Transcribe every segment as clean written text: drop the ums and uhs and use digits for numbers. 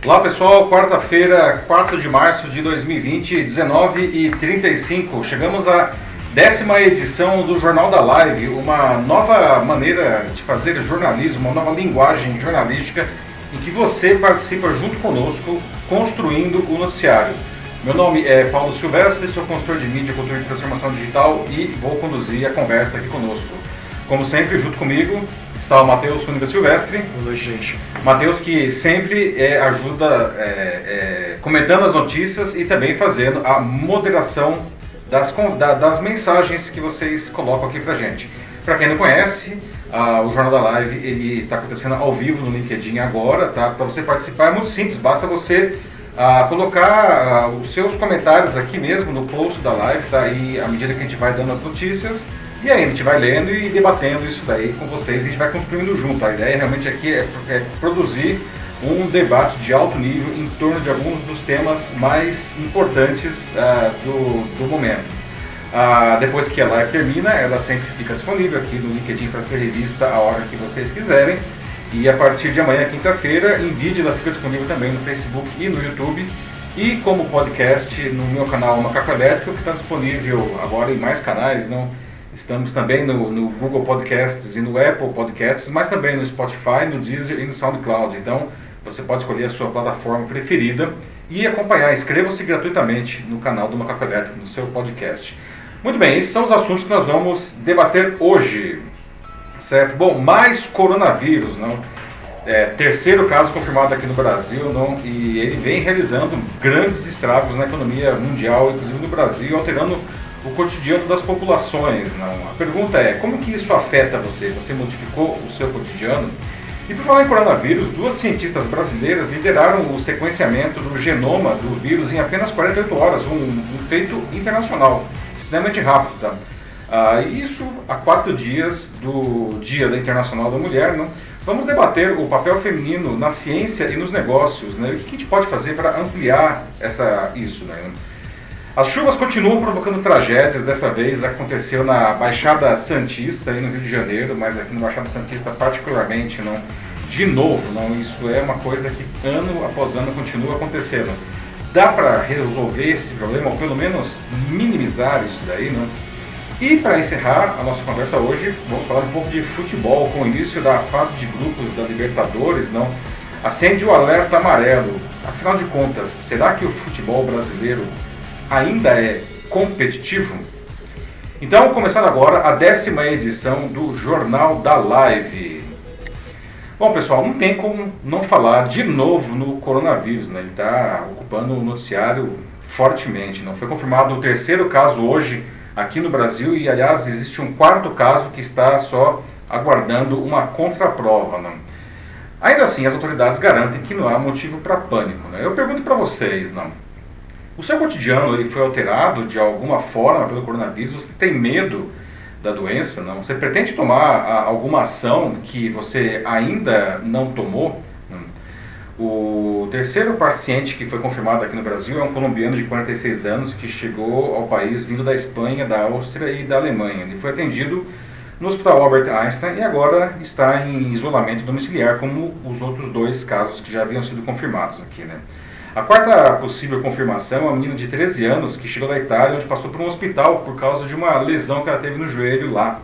Olá pessoal, quarta-feira, 4 de março de 2020, 19h35. Chegamos à 10ª edição do Jornal da Live, uma nova maneira de fazer jornalismo, uma nova linguagem jornalística em que você participa junto conosco, construindo o noticiário. Meu nome é Paulo Silvestre, sou consultor de mídia, cultura e transformação digital e vou conduzir a conversa aqui conosco. Como sempre, junto comigo está o Matheus Funiva Silvestre. Boa noite, gente. Matheus que sempre ajuda comentando as notícias e também fazendo a moderação das mensagens que vocês colocam aqui pra gente. Para quem não conhece, o Jornal da Live ele está acontecendo ao vivo no LinkedIn agora, tá? Para você participar é muito simples, basta você colocar os seus comentários aqui mesmo no post da live, tá? E à medida que a gente vai dando as notícias, e aí a gente vai lendo e debatendo isso daí com vocês, e a gente vai construindo junto. A ideia realmente aqui é produzir um debate de alto nível em torno de alguns dos temas mais importantes do momento. Depois que a live termina, ela sempre fica disponível aqui no LinkedIn para ser revista a hora que vocês quiserem. E a partir de amanhã, quinta-feira, em vídeo ela fica disponível também no Facebook e no YouTube. E como podcast no meu canal Macaco Elétrico, que está disponível agora em mais canais. Não? Estamos também no Google Podcasts e no Apple Podcasts, mas também no Spotify, no Deezer e no SoundCloud. Então você pode escolher a sua plataforma preferida e acompanhar. Inscreva-se gratuitamente no canal do Macaco Elétrico, no seu podcast. Muito bem, esses são os assuntos que nós vamos debater hoje. Certo? Bom, mais coronavírus, não? Terceiro caso confirmado aqui no Brasil, não? E ele vem realizando grandes estragos na economia mundial, inclusive no Brasil, alterando o cotidiano das populações, não? A pergunta é, como que isso afeta você? Você modificou o seu cotidiano? E por falar em coronavírus, duas cientistas brasileiras lideraram o sequenciamento do genoma do vírus em apenas 48 horas, um feito internacional, extremamente rápido, tá? Isso há 4 dias do Dia Internacional da Mulher, não? Vamos debater o papel feminino na ciência e nos negócios, né? E o que a gente pode fazer para ampliar isso, né? As chuvas continuam provocando tragédias, dessa vez aconteceu na Baixada Santista, aí no Rio de Janeiro, mas aqui na Baixada Santista particularmente, não? De novo, não? Isso é uma coisa que ano após ano continua acontecendo. Dá para resolver esse problema, ou pelo menos minimizar isso daí, não? E para encerrar a nossa conversa hoje, vamos falar um pouco de futebol, com o início da fase de grupos da Libertadores, não? Acende o alerta amarelo. Afinal de contas, será que o futebol brasileiro ainda é competitivo? Então, começando agora a 10ª edição do Jornal da Live. Bom, pessoal, não tem como não falar de novo no coronavírus, né? Ele está ocupando o noticiário fortemente, não? Foi confirmado o terceiro caso hoje aqui no Brasil e, aliás, existe um 4º caso que está só aguardando uma contraprova, não? Ainda assim, as autoridades garantem que não há motivo para pânico, né? Eu pergunto para vocês, não? O seu cotidiano ele foi alterado de alguma forma pelo coronavírus? Você tem medo da doença, não? Você pretende tomar alguma ação que você ainda não tomou? Não? O terceiro paciente que foi confirmado aqui no Brasil é um colombiano de 46 anos que chegou ao país vindo da Espanha, da Áustria e da Alemanha. Ele foi atendido no Hospital Albert Einstein e agora está em isolamento domiciliar, como os outros 2 casos que já haviam sido confirmados aqui, né? A 4ª possível confirmação é uma menina de 13 anos que chegou da Itália, onde passou por um hospital por causa de uma lesão que ela teve no joelho lá.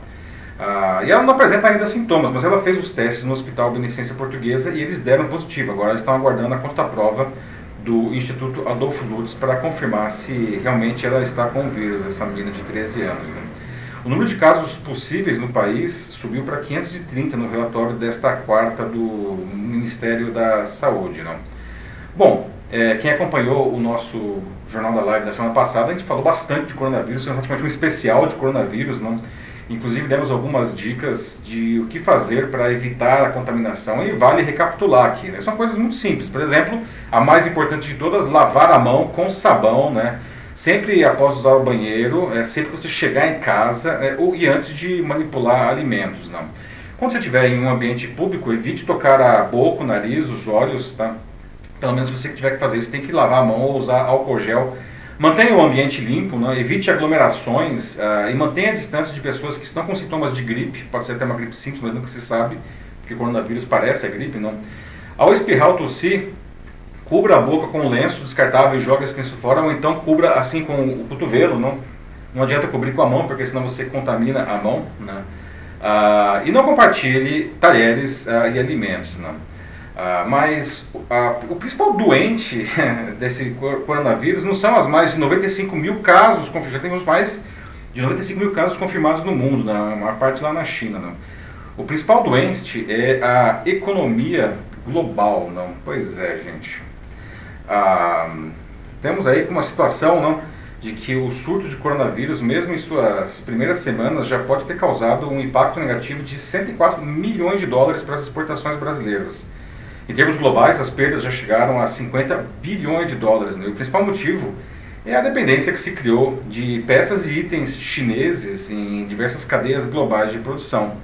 E ela não apresenta ainda sintomas, mas ela fez os testes no Hospital Beneficência Portuguesa e eles deram positivo. Agora eles estão aguardando a contraprova do Instituto Adolfo Lutz para confirmar se realmente ela está com o vírus, essa menina de 13 anos. Né? O número de casos possíveis no país subiu para 530 no relatório desta 4ª do Ministério da Saúde. Não? Bom, quem acompanhou o nosso Jornal da Live da semana passada, a gente falou bastante de coronavírus, foi praticamente um especial de coronavírus, não? Inclusive demos algumas dicas de o que fazer para evitar a contaminação e vale recapitular aqui, né? São coisas muito simples, por exemplo, a mais importante de todas, lavar a mão com sabão, né? Sempre após usar o banheiro, sempre que você chegar em casa e antes de manipular alimentos, não? Quando você estiver em um ambiente público, evite tocar a boca, o nariz, os olhos, tá? Pelo menos se você tiver que fazer isso, tem que lavar a mão ou usar álcool gel. Mantenha o ambiente limpo, né? Evite aglomerações e mantenha a distância de pessoas que estão com sintomas de gripe. Pode ser até uma gripe simples, mas nunca se sabe, porque o coronavírus parece a gripe, não? Ao espirrar ou tossir, cubra a boca com um lenço descartável e joga esse lenço fora, ou então cubra assim com o cotovelo, não adianta cobrir com a mão, porque senão você contamina a mão, né? E não compartilhe talheres e alimentos, né? Mas o principal doente desse coronavírus não são as mais de 95 mil casos, já temos mais de 95 mil casos confirmados no mundo, na maior parte lá na China, né? O principal doente é a economia global, não? Pois é, gente. Temos aí uma situação, não, de que o surto de coronavírus, mesmo em suas primeiras semanas, já pode ter causado um impacto negativo de 104 milhões de dólares para as exportações brasileiras. Em termos globais, as perdas já chegaram a 50 bilhões de dólares, né? O principal motivo é a dependência que se criou de peças e itens chineses em diversas cadeias globais de produção.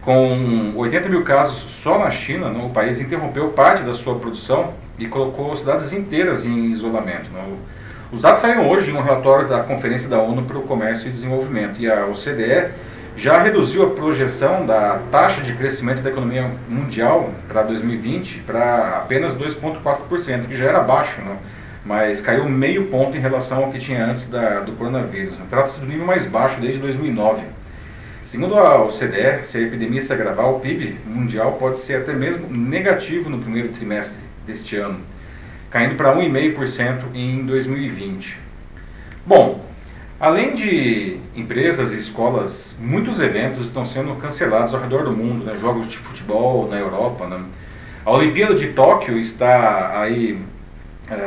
Com 80 mil casos só na China, né, o país interrompeu parte da sua produção e colocou cidades inteiras em isolamento, né? Os dados saíram hoje em um relatório da Conferência da ONU para o Comércio e Desenvolvimento, e a OCDE já reduziu a projeção da taxa de crescimento da economia mundial para 2020 para apenas 2,4%, que já era baixo, né? Mas caiu meio ponto em relação ao que tinha antes do coronavírus. Trata-se do nível mais baixo desde 2009. Segundo a OCDE, se a epidemia se agravar, o PIB mundial pode ser até mesmo negativo no primeiro trimestre deste ano, caindo para 1,5% em 2020. Bom, além de empresas e escolas, muitos eventos estão sendo cancelados ao redor do mundo, né? Jogos de futebol na Europa, né? A Olimpíada de Tóquio está aí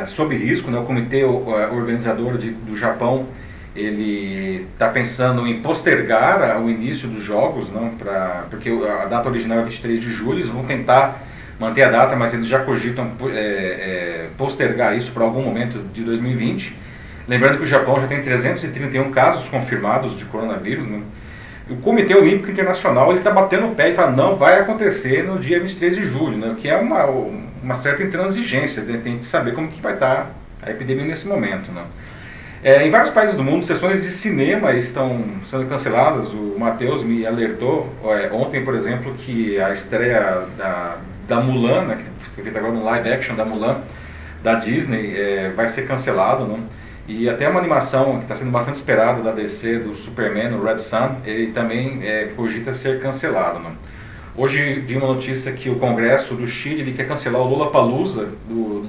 sob risco, né? O comitê organizador do Japão, ele está pensando em postergar o início dos jogos, não, porque a data original é 23 de julho, eles vão tentar manter a data, mas eles já cogitam postergar isso para algum momento de 2020. Lembrando que o Japão já tem 331 casos confirmados de coronavírus, né? O Comitê Olímpico Internacional está batendo o pé e fala não vai acontecer no dia 23 de julho, né? O que é uma certa intransigência, né? Tem que saber como que vai estar a epidemia nesse momento, né? Em vários países do mundo, sessões de cinema estão sendo canceladas. O Matheus me alertou ontem, por exemplo, que a estreia da Mulan, né, que foi feita agora no live action da Mulan, da Disney, vai ser cancelada, né? E até uma animação que está sendo bastante esperada da DC, do Superman, o Red Sun, ele também cogita ser cancelado, né? Hoje vi uma notícia que o Congresso do Chile ele quer cancelar o Lollapalooza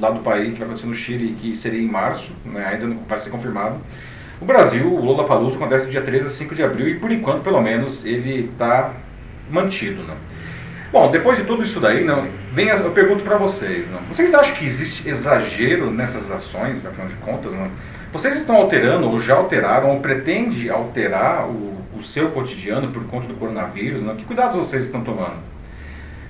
lá do país, que vai acontecer no Chile, que seria em março, né? Ainda não vai ser confirmado. O Brasil, o Lollapalooza acontece do dia 13 a 5 de abril e por enquanto, pelo menos, ele está mantido, né? Bom, depois de tudo isso daí, não, eu pergunto para vocês, não, vocês acham que existe exagero nessas ações, afinal de contas, não? Vocês estão alterando ou já alteraram ou pretende alterar o seu cotidiano por conta do coronavírus, não? Que cuidados vocês estão tomando?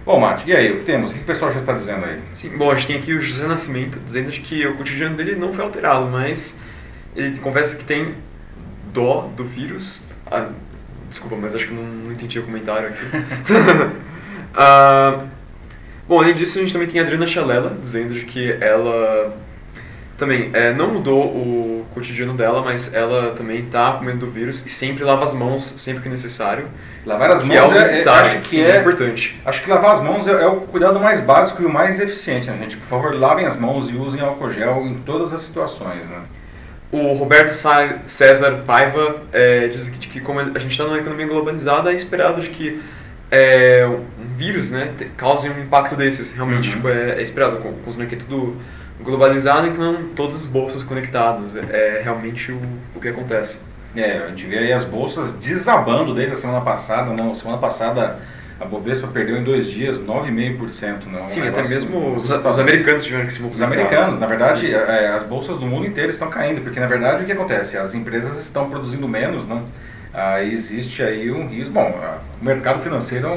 Bom, Mate, e aí, o que temos? O que o pessoal já está dizendo aí? Sim, bom, a gente tem aqui o José Nascimento dizendo de que o cotidiano dele não foi alterado, mas ele confessa que tem dó do vírus. Desculpa, mas acho que eu não entendi o comentário aqui. Bom, além disso, a gente também tem a Adriana Chalela dizendo de que ela também não mudou o cotidiano dela, mas ela também está com medo do vírus e sempre lava as mãos sempre que necessário. Lavar as mãos acho que é importante. Acho que lavar as mãos é o cuidado mais básico e o mais eficiente, né, gente? Por favor, lavem as mãos e usem álcool gel em todas as situações, né? O Roberto César Paiva diz que como a gente está numa economia globalizada, é esperado de que um vírus, né, cause um impacto desses. Realmente, tipo, é esperado. Considerando que é tudo globalizado, então todas as bolsas conectadas. É realmente o que acontece. A gente vê aí as bolsas desabando desde a semana passada, não? Semana passada a Bovespa perdeu em 2 dias 9,5%, não? Sim, até mesmo os americanos tiveram que se movimentar. Os americanos, na verdade, as bolsas do mundo inteiro estão caindo, porque na verdade o que acontece? As empresas estão produzindo menos, não? Existe aí um risco. Bom, o mercado financeiro,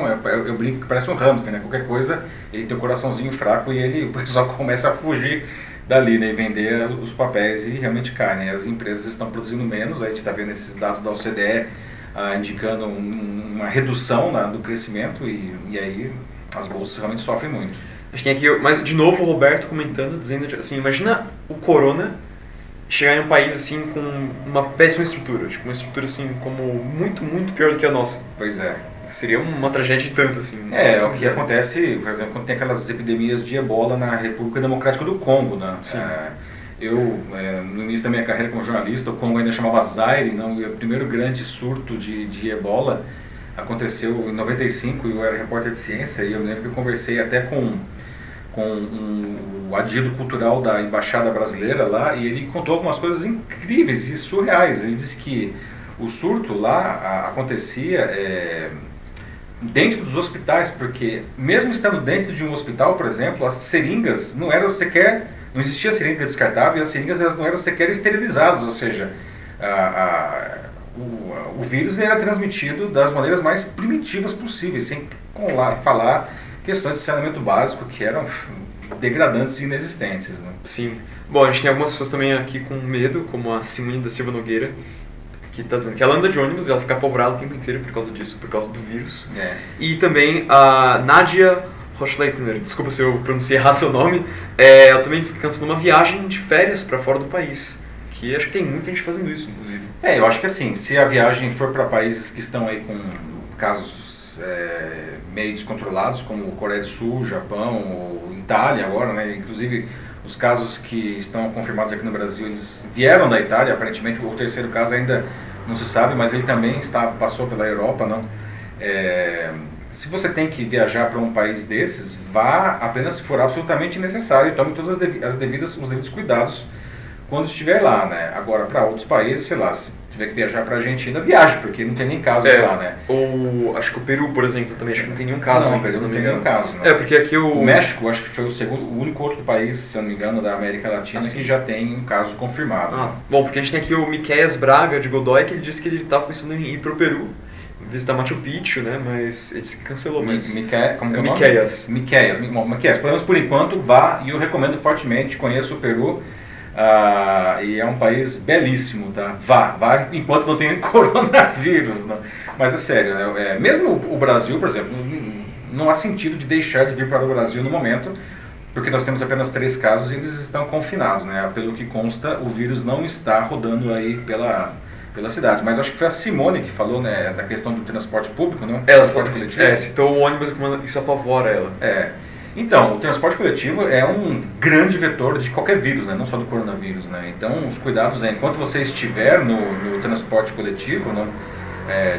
eu brinco que parece um hamster, né? Qualquer coisa, ele tem o coraçãozinho fraco e o pessoal começa a fugir dali, né, e vender os papéis e realmente cai, né? As empresas estão produzindo menos, a gente está vendo esses dados da OCDE indicando uma redução do crescimento e aí as bolsas realmente sofrem muito. A gente tem aqui, mas de novo o Roberto comentando, dizendo assim, imagina o corona chegar em um país assim com uma péssima estrutura, tipo uma estrutura assim como muito, muito pior do que a nossa. Pois é. Seria uma tragédia de tanto, assim. É o que acontece, por exemplo, quando tem aquelas epidemias de ebola na República Democrática do Congo, né? Sim. No início da minha carreira como jornalista, o Congo ainda chamava Zaire, não? E o primeiro grande surto de ebola aconteceu em 95, e eu era repórter de ciência, e eu me lembro que eu conversei até com o adido cultural da embaixada brasileira lá, e ele contou algumas coisas incríveis e surreais. Ele disse que o surto lá acontecia dentro dos hospitais, porque mesmo estando dentro de um hospital, por exemplo, as seringas não eram sequer, não existia seringa descartável, e as seringas elas não eram sequer esterilizadas, ou seja, o vírus era transmitido das maneiras mais primitivas possíveis, sem falar questões de saneamento básico que eram degradantes e inexistentes, né? Sim. Bom, a gente tem algumas pessoas também aqui com medo, como a Simone da Silva Nogueira, que está dizendo que ela anda de ônibus e ela fica apavorada o tempo inteiro por causa disso, por causa do vírus. E também a Nadia Rochleitner, desculpa se eu pronunciei errado seu nome, ela também disse que cancelou uma viagem de férias para fora do país. Que acho que tem muita gente fazendo isso, inclusive. Eu acho que assim, se a viagem for para países que estão aí com casos meio descontrolados, como Coreia do Sul, Japão, ou Itália agora, né? Inclusive os casos que estão confirmados aqui no Brasil, eles vieram da Itália, aparentemente o terceiro caso ainda não se sabe, mas ele também passou pela Europa, não? Se você tem que viajar para um país desses, vá apenas se for absolutamente necessário e tome todos os devidos cuidados quando estiver lá, né? Agora, para outros países, sei lá, se tiver que viajar para a Argentina, viaje, porque não tem nem casos lá, né? Ou acho que o Peru, por exemplo, também acho que não tem nenhum caso. Não, o Peru não tem nenhum caso. Não. Porque aqui o México, acho que foi o único outro país, se eu não me engano, da América Latina que já tem um caso confirmado. Né? Bom, porque a gente tem aqui o Miqueias Braga, de Godoy, que ele disse que ele estava pensando em ir para o Peru, visitar Machu Picchu, né? Mas ele disse que cancelou. Miqueias. Pelo menos por enquanto, vá, e eu recomendo fortemente, conheça o Peru. E é um país belíssimo, tá? Vá enquanto não tem coronavírus, não. Mas é sério, né? Mesmo o Brasil, por exemplo, não há sentido de deixar de vir para o Brasil no momento, porque nós temos apenas 3 casos e eles estão confinados, né? Pelo que consta, o vírus não está rodando aí pela cidade. Mas acho que foi a Simone que falou, né, da questão do transporte público, né? Transporte coletivo. Citou o ônibus, isso apavora ela. Então, o transporte coletivo é um grande vetor de qualquer vírus, né? Não só do coronavírus, né? Então, os cuidados enquanto você estiver no transporte coletivo, não,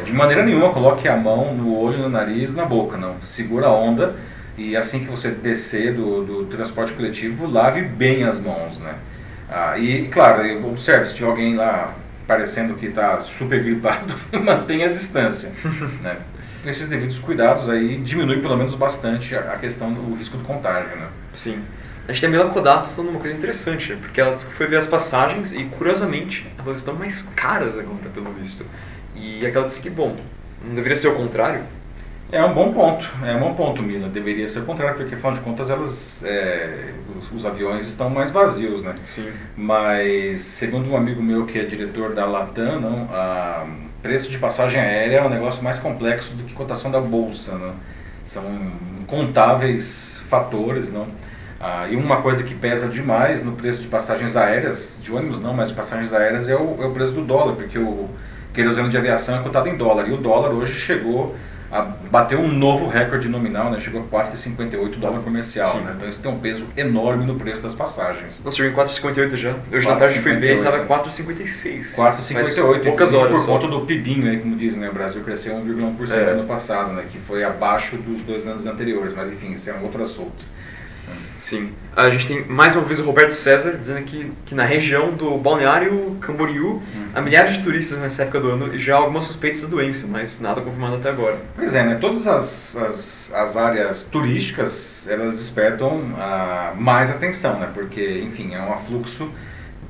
de maneira nenhuma coloque a mão no olho, no nariz, na boca, não. Segura a onda e assim que você descer do transporte coletivo, lave bem as mãos, né? E claro, observe, se tiver alguém lá parecendo que está super gripado, mantenha a distância, né? Esses devidos cuidados aí diminuem pelo menos bastante a questão do risco do contágio, né? Sim. A gente tem a Mila Kodato falando uma coisa interessante, né? Porque ela disse que foi ver as passagens e, curiosamente, elas estão mais caras agora, pelo visto. E aquela disse que, bom, não deveria ser o contrário? É um bom ponto, Mila. Deveria ser o contrário, porque, afinal de contas, os aviões estão mais vazios, né? Sim. Mas, segundo um amigo meu que é diretor da Latam, preço de passagem aérea é um negócio mais complexo do que cotação da bolsa, né? São incontáveis fatores, não? E uma coisa que pesa demais no preço de passagens aéreas, de ônibus não, mas de passagens aéreas, é o preço do dólar, porque o querosene de aviação é cotado em dólar, e o dólar hoje chegou a bater um novo recorde nominal, né? Chegou a 4,58 dólar comercial, né? Então isso tem um peso enorme no preço das passagens. Nossa, chegou em 4,58 já. Eu já tarde fui ver e estava 4,56. 4,58, poucas horas por conta do PIBinho, aí, como dizem, né? O Brasil cresceu 1,1% no ano passado, né? Que foi abaixo dos 2 anos anteriores, mas enfim, isso é um outro assunto. Sim. A gente tem mais uma vez o Roberto César dizendo que na região do Balneário Camboriú há milhares de turistas nessa época do ano e já há algumas suspeitas da doença, mas nada confirmado até agora. Pois é, né? Todas as áreas turísticas, elas despertam mais atenção, né? Porque, enfim, é um afluxo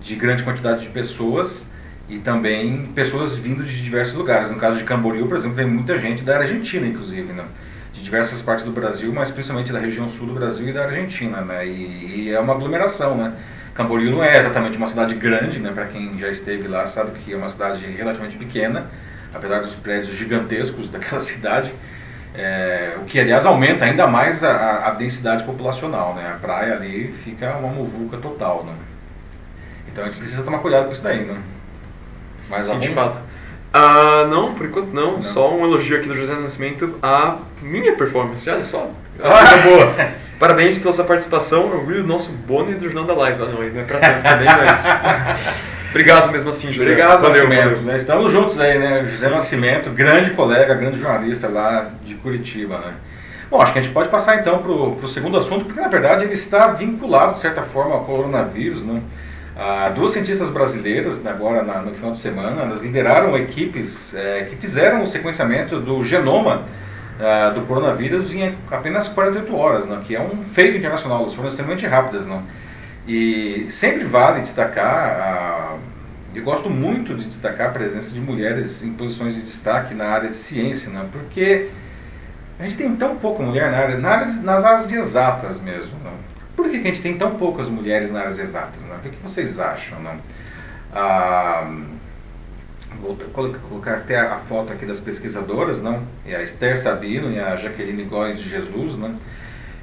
de grande quantidade de pessoas e também pessoas vindo de diversos lugares. No caso de Camboriú, por exemplo, vem muita gente da Argentina, inclusive, né? De diversas partes do Brasil, mas principalmente da região sul do Brasil e da Argentina, né? E é uma aglomeração, né? Camboriú não é exatamente uma cidade grande, né? Para quem já esteve lá sabe que é uma cidade relativamente pequena, apesar dos prédios gigantescos daquela cidade, o que aliás aumenta ainda mais a densidade populacional, né? A praia ali fica uma muvuca total, né? Então a gente precisa tomar cuidado com isso daí, né? Sim, de fato. Não, por enquanto não. Só um elogio aqui do José Nascimento à minha performance. Olha só. Boa! Parabéns pela sua participação. Eu vi o nosso bônus do Jornal da Live. Não, ainda não é pra tanto também, mas... Obrigado mesmo assim, José. Obrigado, Nascimento. Valeu. Estamos juntos aí, né? José Nascimento, grande colega, grande jornalista lá de Curitiba, né? Bom, acho que a gente pode passar então para o segundo assunto, porque na verdade ele está vinculado, de certa forma, ao coronavírus, né? Duas cientistas brasileiras, agora no final de semana, elas lideraram equipes que fizeram o sequenciamento do genoma do coronavírus em apenas 48 horas, né? Que é um feito internacional, elas foram extremamente rápidas, né? E sempre vale destacar, eu gosto muito de destacar a presença de mulheres em posições de destaque na área de ciência, né? Porque a gente tem tão pouca mulher nas áreas de exatas mesmo, né? Por que a gente tem tão poucas mulheres nas áreas de exatas, né? O que vocês acham, né? Vou colocar até a foto aqui das pesquisadoras, não? E a Esther Sabino e a Jaqueline Góes de Jesus, né?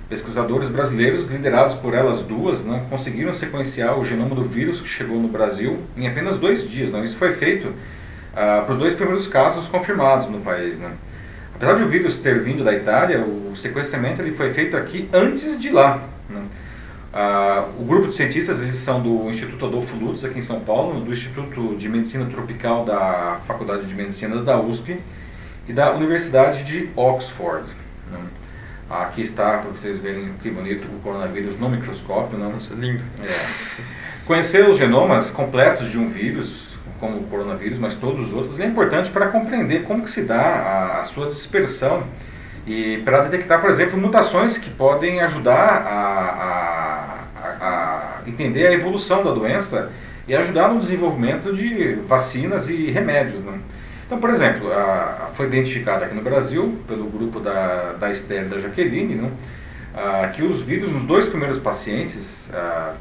Pesquisadores brasileiros liderados por elas duas, não conseguiram sequenciar o genoma do vírus que chegou no Brasil em apenas 2 dias. Não? Isso foi feito para os 2 primeiros casos confirmados no país. Né? Apesar de o vírus ter vindo da Itália, o sequenciamento ele foi feito aqui antes de lá. Né? O grupo de cientistas eles são do Instituto Adolfo Lutz, aqui em São Paulo, do Instituto de Medicina Tropical da Faculdade de Medicina da USP e da Universidade de Oxford. Né? Aqui está, para vocês verem que bonito, o coronavírus no microscópio. Não? Nossa, lindo. Conhecer os genomas completos de um vírus, como o coronavírus, mas todos os outros, é importante para compreender como que se dá a sua dispersão e para detectar, por exemplo, mutações que podem ajudar a entender a evolução da doença e ajudar no desenvolvimento de vacinas e remédios. Né? Então, por exemplo, foi identificado aqui no Brasil, pelo grupo da Esther e da Jaqueline, né, que os vírus nos 2 primeiros pacientes,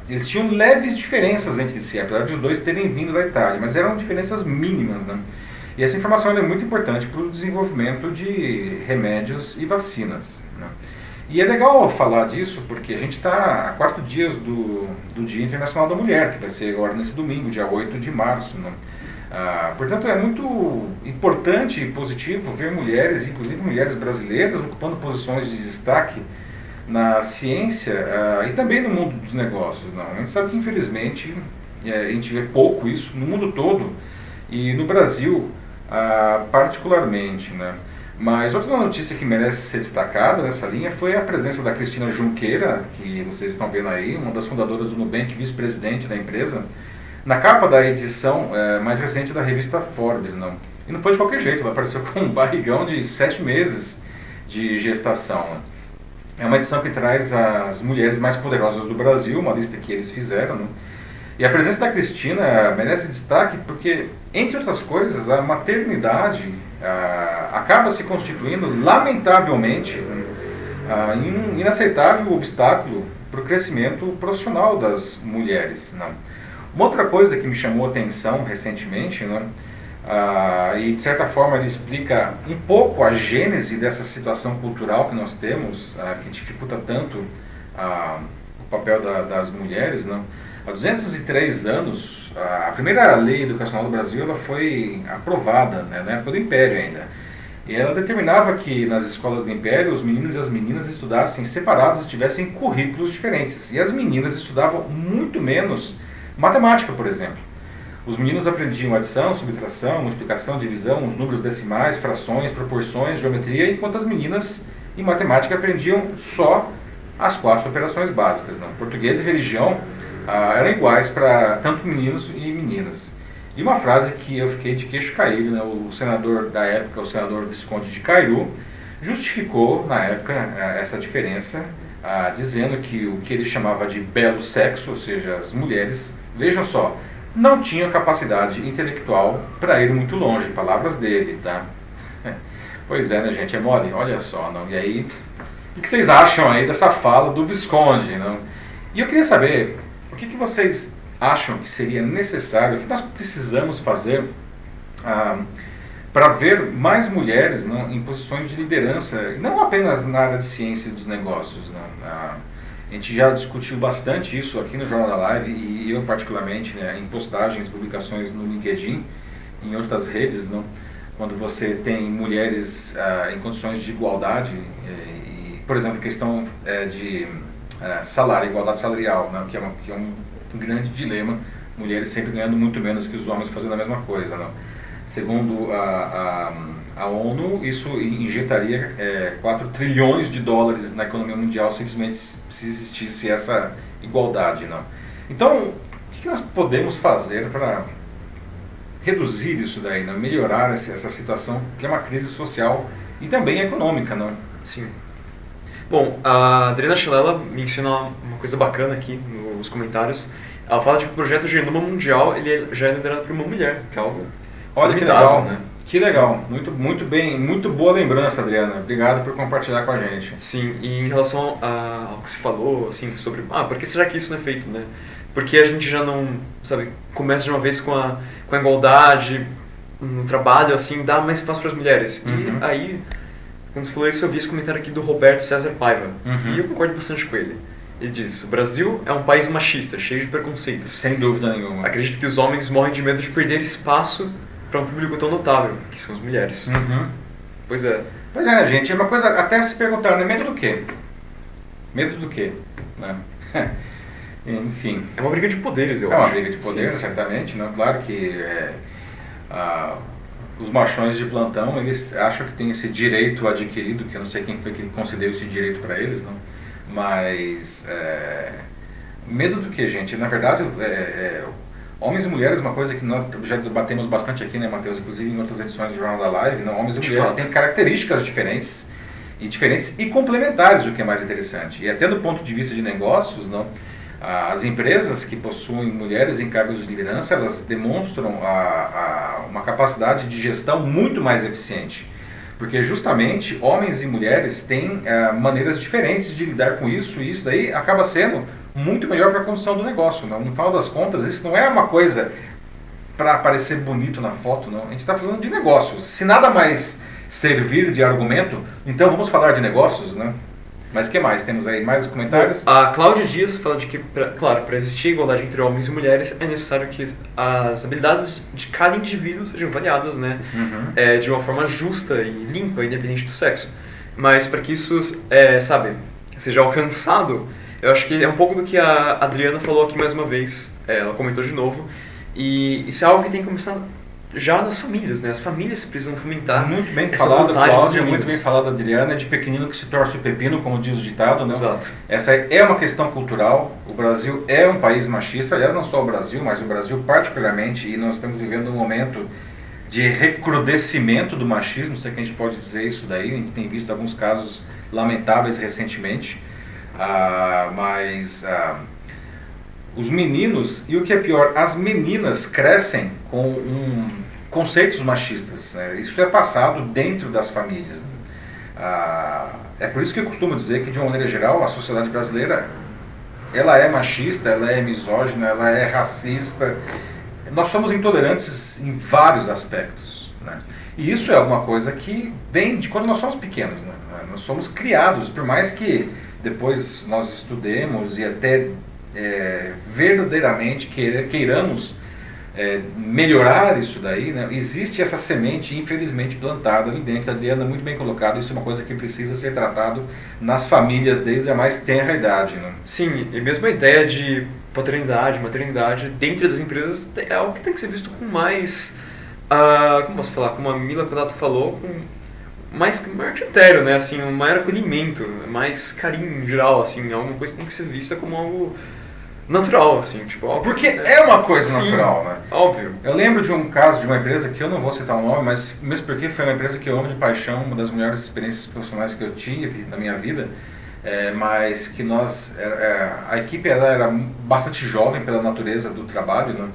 eles tinham leves diferenças entre si, apesar de os 2 terem vindo da Itália, mas eram diferenças mínimas. Né? E essa informação é muito importante para o desenvolvimento de remédios e vacinas. Né? E é legal falar disso porque a gente está a 4 dias do Dia Internacional da Mulher, que vai ser agora nesse domingo, dia 8 de março. Né? Portanto, é muito importante e positivo ver mulheres, inclusive mulheres brasileiras, ocupando posições de destaque na ciência e também no mundo dos negócios. Não? A gente sabe que, infelizmente, a gente vê pouco isso no mundo todo e no Brasil particularmente. Né? Mas outra notícia que merece ser destacada nessa linha foi a presença da Cristina Junqueira, que vocês estão vendo aí, uma das fundadoras do Nubank, vice-presidente da empresa, na capa da edição mais recente da revista Forbes. Não? E não foi de qualquer jeito, ela apareceu com um barrigão de 7 meses de gestação. Né? É uma edição que traz as mulheres mais poderosas do Brasil, uma lista que eles fizeram. Né? E a presença da Cristina merece destaque porque, entre outras coisas, a maternidade acaba se constituindo, lamentavelmente, um inaceitável obstáculo para o crescimento profissional das mulheres. Não? Uma outra coisa que me chamou a atenção recentemente, né, e de certa forma ele explica um pouco a gênese dessa situação cultural que nós temos, que dificulta tanto o papel das mulheres. Né. Há 203 anos, a primeira lei educacional do Brasil ela foi aprovada, né, na época do Império ainda. E ela determinava que nas escolas do Império os meninos e as meninas estudassem separados e tivessem currículos diferentes. E as meninas estudavam muito menos matemática, por exemplo. Os meninos aprendiam adição, subtração, multiplicação, divisão, os números decimais, frações, proporções, geometria, enquanto as meninas em matemática aprendiam só as 4 operações básicas. Não? Português e religião eram iguais para tanto meninos e meninas. E uma frase que eu fiquei de queixo caído, né? O senador da época, o senador Visconde de Cairu, justificou na época essa diferença, dizendo que o que ele chamava de belo sexo, ou seja, as mulheres, vejam só, não tinham capacidade intelectual para ir muito longe, palavras dele, tá? Pois é, né, gente, é mole, olha só, não? E aí, o que vocês acham aí dessa fala do Visconde, não? E eu queria saber, o que vocês acham que seria necessário, o que nós precisamos fazer para ver mais mulheres, não, em posições de liderança, não apenas na área de ciência e dos negócios. Não, a gente já discutiu bastante isso aqui no Jornal da Live e eu particularmente, né, em postagens, publicações no LinkedIn, em outras redes, não? Quando você tem mulheres em condições de igualdade, por exemplo, questão de salário, igualdade salarial, né? Que é um grande dilema, mulheres sempre ganhando muito menos que os homens fazendo a mesma coisa. Não? Segundo a ONU, isso injetaria 4 trilhões de dólares na economia mundial simplesmente se existisse essa igualdade. Não? Então, o que nós podemos fazer para reduzir isso daí, não? Melhorar essa situação, que é uma crise social e também econômica? Não? Sim. Bom, a Adriana Chilela menciona uma coisa bacana aqui nos comentários. Ela fala de que o projeto Genoma Mundial ele já é liderado por uma mulher, que é algo Olha que legal, né? Que legal, muito bem, muito boa lembrança, Adriana. Obrigado por compartilhar com a gente. Sim, e em relação ao que se falou, assim, sobre por que será que isso não é feito, né? Porque a gente já não, sabe, começa de uma vez com a igualdade no trabalho, assim, dá mais espaço para as mulheres. Uhum. E aí, quando você falou isso, eu vi esse comentário aqui do Roberto César Paiva, e eu concordo bastante com ele. Ele diz: o Brasil é um país machista, cheio de preconceitos. Sem dúvida nenhuma. Acredito que os homens morrem de medo de perder espaço para um público tão notável, que são as mulheres. Uhum. Pois é. Pois é, gente, é uma coisa até se perguntar, né? Medo do quê? Medo do quê? Né? Enfim. É uma briga de poderes, eu acho. É uma briga de poder, sim. certamente. Né? Claro que os machões de plantão, eles acham que tem esse direito adquirido, que eu não sei quem foi que concedeu esse direito para eles, não? Mas medo do que, gente? Na verdade, homens e mulheres, uma coisa que nós já debatemos bastante aqui, né, Matheus? Inclusive em outras edições do Jornal da Live, não? Homens e mulheres têm características diferentes e complementares, o que é mais interessante. E até do ponto de vista de negócios, não? As empresas que possuem mulheres em cargos de liderança, elas demonstram uma capacidade de gestão muito mais eficiente. Porque justamente homens e mulheres têm maneiras diferentes de lidar com isso, e isso daí acaba sendo muito melhor para a condução do negócio. Não? No final das contas, isso não é uma coisa para parecer bonito na foto, não. A gente está falando de negócios. Se nada mais servir de argumento, então vamos falar de negócios, né? Mas o que mais? Temos aí mais comentários? A Cláudia Dias fala de que, claro, para existir igualdade entre homens e mulheres é necessário que as habilidades de cada indivíduo sejam avaliadas, né? Uhum. De uma forma justa e limpa, independente do sexo. Mas para que isso, seja alcançado, eu acho que é um pouco do que a Adriana falou aqui mais uma vez. Ela comentou de novo. E isso é algo que tem que começar já nas famílias, né? As famílias precisam fomentar. Muito bem essa falado, vontade Cláudia, dos muito bem meninos. falado, Adriana. É de pequenino que se torce o pepino, como diz o ditado, né? Exato. Essa é uma questão cultural. O Brasil é um país machista, aliás, não só o Brasil, mas o Brasil particularmente, e nós estamos vivendo um momento de recrudescimento do machismo, se é que a gente pode dizer isso daí. A gente tem visto alguns casos lamentáveis recentemente, mas os meninos, e o que é pior, as meninas crescem com conceitos machistas. Né? Isso é passado dentro das famílias. Né? É por isso que eu costumo dizer que, de uma maneira geral, a sociedade brasileira ela é machista, ela é misógina, ela é racista. Nós somos intolerantes em vários aspectos. Né? E isso é alguma coisa que vem de quando nós somos pequenos. Né? Nós somos criados, por mais que depois nós estudemos e até verdadeiramente queiramos melhorar isso daí, né? Existe essa semente, infelizmente, plantada ali dentro. A Adriana muito bem colocado, isso é uma coisa que precisa ser tratado nas famílias desde a mais tenra idade. Né? Sim, e mesmo a ideia de paternidade, maternidade, dentro das empresas é algo que tem que ser visto com mais, como posso falar, como a Mila Kodato falou, com maior critério, né? Assim, um maior acolhimento, mais carinho em geral, assim, alguma coisa que tem que ser vista como algo natural, assim, tipo... Algo, porque é uma coisa natural, né? Óbvio. Eu lembro de um caso de uma empresa que eu não vou citar o nome, mas mesmo porque foi uma empresa que eu amo de paixão, uma das melhores experiências profissionais que eu tive na minha vida, mas que a equipe ela era bastante jovem pela natureza do trabalho, né?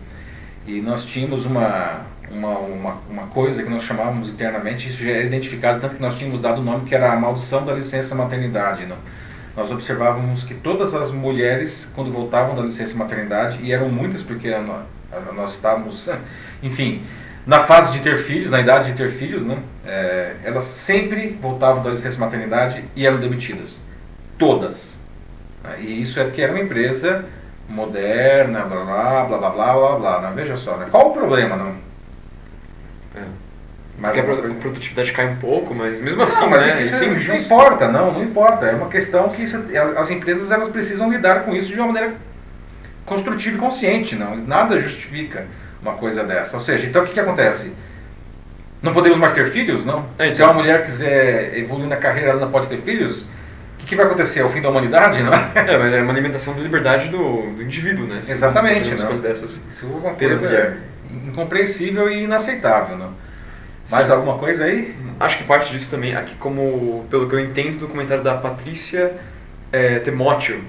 E nós tínhamos uma coisa que nós chamávamos internamente, isso já era identificado, tanto que nós tínhamos dado o nome que era a maldição da licença maternidade, né? Nós observávamos que todas as mulheres, quando voltavam da licença maternidade, e eram muitas porque nós estávamos, enfim, na fase de ter filhos, na idade de ter filhos, né? Elas sempre voltavam da licença maternidade e eram demitidas. Todas. E isso é porque era uma empresa moderna, blá blá blá blá blá blá blá. Né? Veja só, né? Qual o problema? Não? Mas porque a produtividade cai um pouco, mas mesmo assim, não, mas né? isso não injusto. importa, não importa. É uma questão que as empresas elas precisam lidar com isso de uma maneira construtiva e consciente, não. Nada justifica uma coisa dessa. Ou seja, então o que acontece? Não podemos mais ter filhos, não? Então. Se uma mulher quiser evoluir na carreira, ela não pode ter filhos? O que vai acontecer? É o fim da humanidade, não? Mas é uma alimentação da liberdade do indivíduo, né? Exatamente, não? Dessas, isso é uma coisa incompreensível e inaceitável, não? Mais Sim. alguma coisa aí? Acho que parte disso também, aqui como, pelo que eu entendo do comentário da Patrícia Timóteo,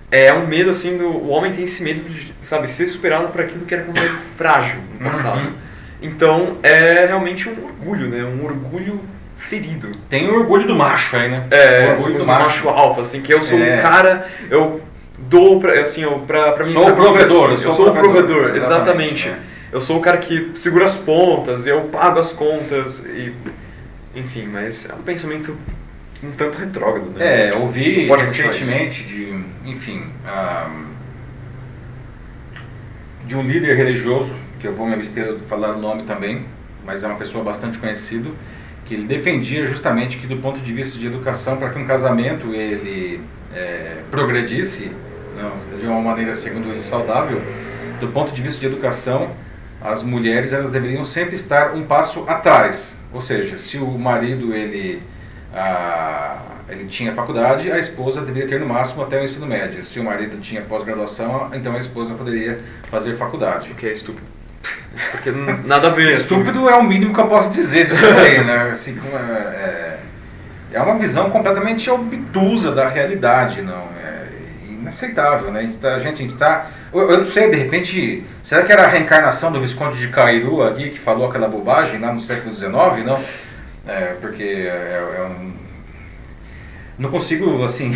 é um medo, assim, o homem tem esse medo de, sabe, ser superado por aquilo que era considerado frágil no passado. Então, é realmente um orgulho, né? Um orgulho ferido. Tem o orgulho do macho aí, né? O orgulho do macho alfa, assim, que eu sou um cara, eu dou pra mim. Sou o provedor. Assim, eu sou o provedor, exatamente. Né? Eu sou o cara que segura as pontas, eu pago as contas, e enfim, mas é um pensamento um tanto retrógrado, né? Eu ouvi recentemente de um líder religioso, que eu vou me abster de falar o nome também, mas é uma pessoa bastante conhecida, que ele defendia justamente que do ponto de vista de educação, para que um casamento ele progredisse, de uma maneira, segundo ele, saudável, do ponto de vista de educação, as mulheres elas deveriam sempre estar um passo atrás. Ou seja, se o marido ele tinha faculdade, a esposa deveria ter no máximo até o ensino médio. Se o marido tinha pós-graduação, então a esposa poderia fazer faculdade. O que é estúpido. Porque nada a ver. Estúpido é o mínimo que eu posso dizer disso aí, né? Assim, é uma visão completamente obtusa da realidade, não? É inaceitável, né? A gente tá... Eu não sei, de repente, será que era a reencarnação do Visconde de Cairu aqui que falou aquela bobagem lá no século XIX, não? Porque não consigo, assim...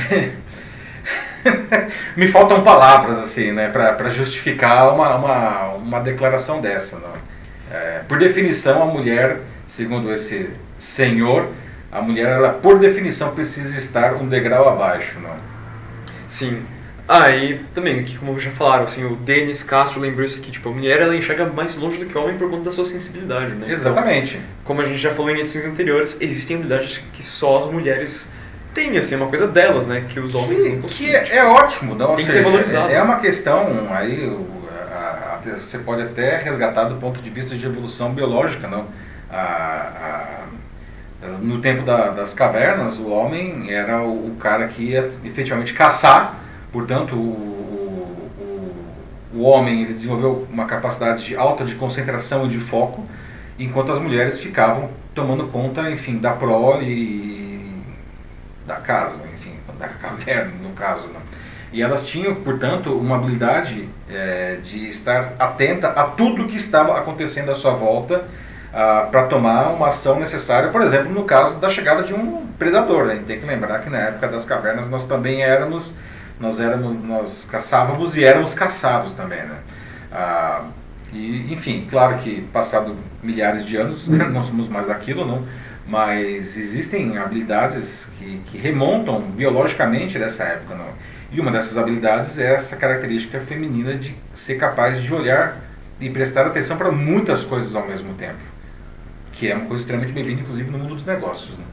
Me faltam palavras, assim, né, para justificar uma declaração dessa, não? Por definição, a mulher, segundo esse senhor, a mulher, ela, por definição, precisa estar um degrau abaixo, não? Sim. E também, como já falaram, assim, o Denis Castro lembrou isso aqui, tipo, a mulher ela enxerga mais longe do que o homem por conta da sua sensibilidade, né? Exatamente. Então, como a gente já falou em edições anteriores, existem habilidades que só as mulheres têm, assim, é uma coisa delas, né? Que os homens não conseguem. Que é ótimo, não? Tem que ser valorizado. É uma questão, aí, você pode até resgatar do ponto de vista de evolução biológica, não? No tempo das cavernas, o homem era o cara que ia efetivamente caçar. Portanto, o homem ele desenvolveu uma capacidade alta de concentração e de foco, enquanto as mulheres ficavam tomando conta, enfim, da prole e da casa, enfim, da caverna, no caso, né? E elas tinham, portanto, uma habilidade de estar atenta a tudo que estava acontecendo à sua volta, para tomar uma ação necessária, por exemplo, no caso da chegada de um predador, né? A gente tem que lembrar que na época das cavernas nós também nós caçávamos e éramos caçados também, né? E, enfim, claro que passado milhares de anos não somos mais aquilo, não? Mas existem habilidades que remontam biologicamente dessa época, não? E uma dessas habilidades é essa característica feminina de ser capaz de olhar e prestar atenção para muitas coisas ao mesmo tempo, que é uma coisa extremamente bem-vinda, inclusive no mundo dos negócios, né?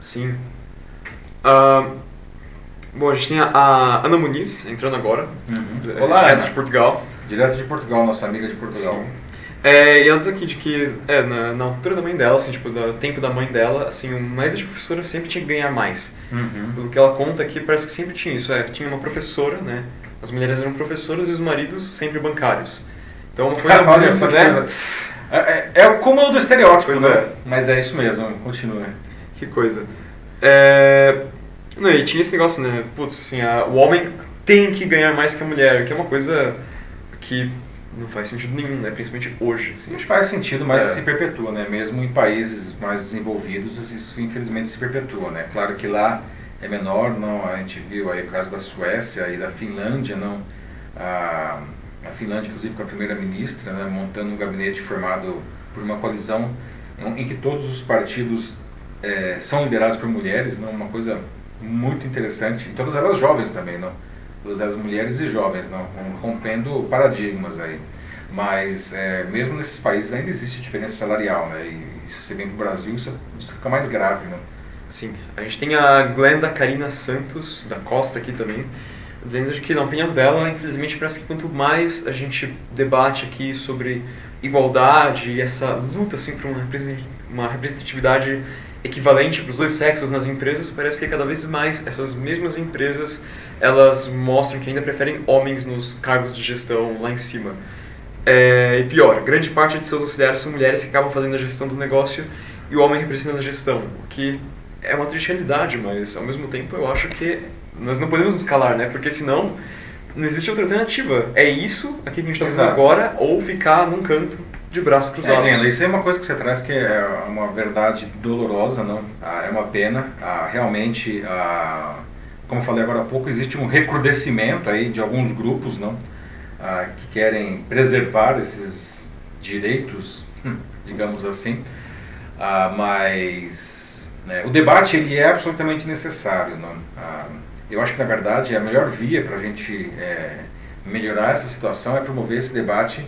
Sim. Bom, a gente tem a Ana Muniz entrando agora. Olá, direto Ana. de Portugal. Direto de Portugal, nossa amiga de Portugal. Sim. E ela diz aqui de que na altura da mãe dela, assim, tipo, no tempo da mãe dela, assim, uma ideia de professora sempre tinha que ganhar mais. Pelo que ela conta aqui, parece que sempre tinha isso. Tinha uma professora, né? As mulheres eram professoras e os maridos sempre bancários. Então, uma coisa olha só que né? coisa. É o cúmulo do estereótipo, Pois né? Mas é isso mesmo, continua. Que coisa. Não, e tinha esse negócio, né? Putz, assim, o homem tem que ganhar mais que a mulher, que é uma coisa que não faz sentido nenhum, né? Principalmente hoje. Assim, não faz sentido, mas se perpetua, né? Mesmo em países mais desenvolvidos, isso infelizmente se perpetua, né? Claro que lá é menor, não? A gente viu aí o caso da Suécia e da Finlândia, não? A Finlândia, inclusive, com a primeira-ministra, né? Montando um gabinete formado por uma coalizão em que todos os partidos são liderados por mulheres, não? Uma coisa muito interessante, e todas elas jovens também, não? Todas elas mulheres e jovens, não? Rompendo paradigmas aí. Mas mesmo nesses países ainda existe diferença salarial, né? E se você vem para o Brasil, isso fica mais grave, né? Sim, a gente tem a Glenda Karina Santos, da Costa aqui também, dizendo que, na opinião dela, infelizmente parece que quanto mais a gente debate aqui sobre igualdade e essa luta assim, por uma representatividade equivalente para os dois sexos nas empresas, parece que cada vez mais essas mesmas empresas elas mostram que ainda preferem homens nos cargos de gestão lá em cima. E pior, grande parte de seus auxiliares são mulheres que acabam fazendo a gestão do negócio e o homem representando a gestão, o que é uma triste realidade, mas ao mesmo tempo eu acho que nós não podemos nos calar, né? Porque senão não existe outra alternativa. É isso aqui que a gente está fazendo agora ou ficar num canto de braços cruzados. Glenda, isso é uma coisa que você traz que é uma verdade dolorosa, não? É uma pena. Realmente, como eu falei agora há pouco, existe um recrudescimento aí de alguns grupos, não? Que querem preservar esses direitos, digamos assim, mas o debate ele é absolutamente necessário, não? Eu acho que na verdade a melhor via para a gente melhorar essa situação é promover esse debate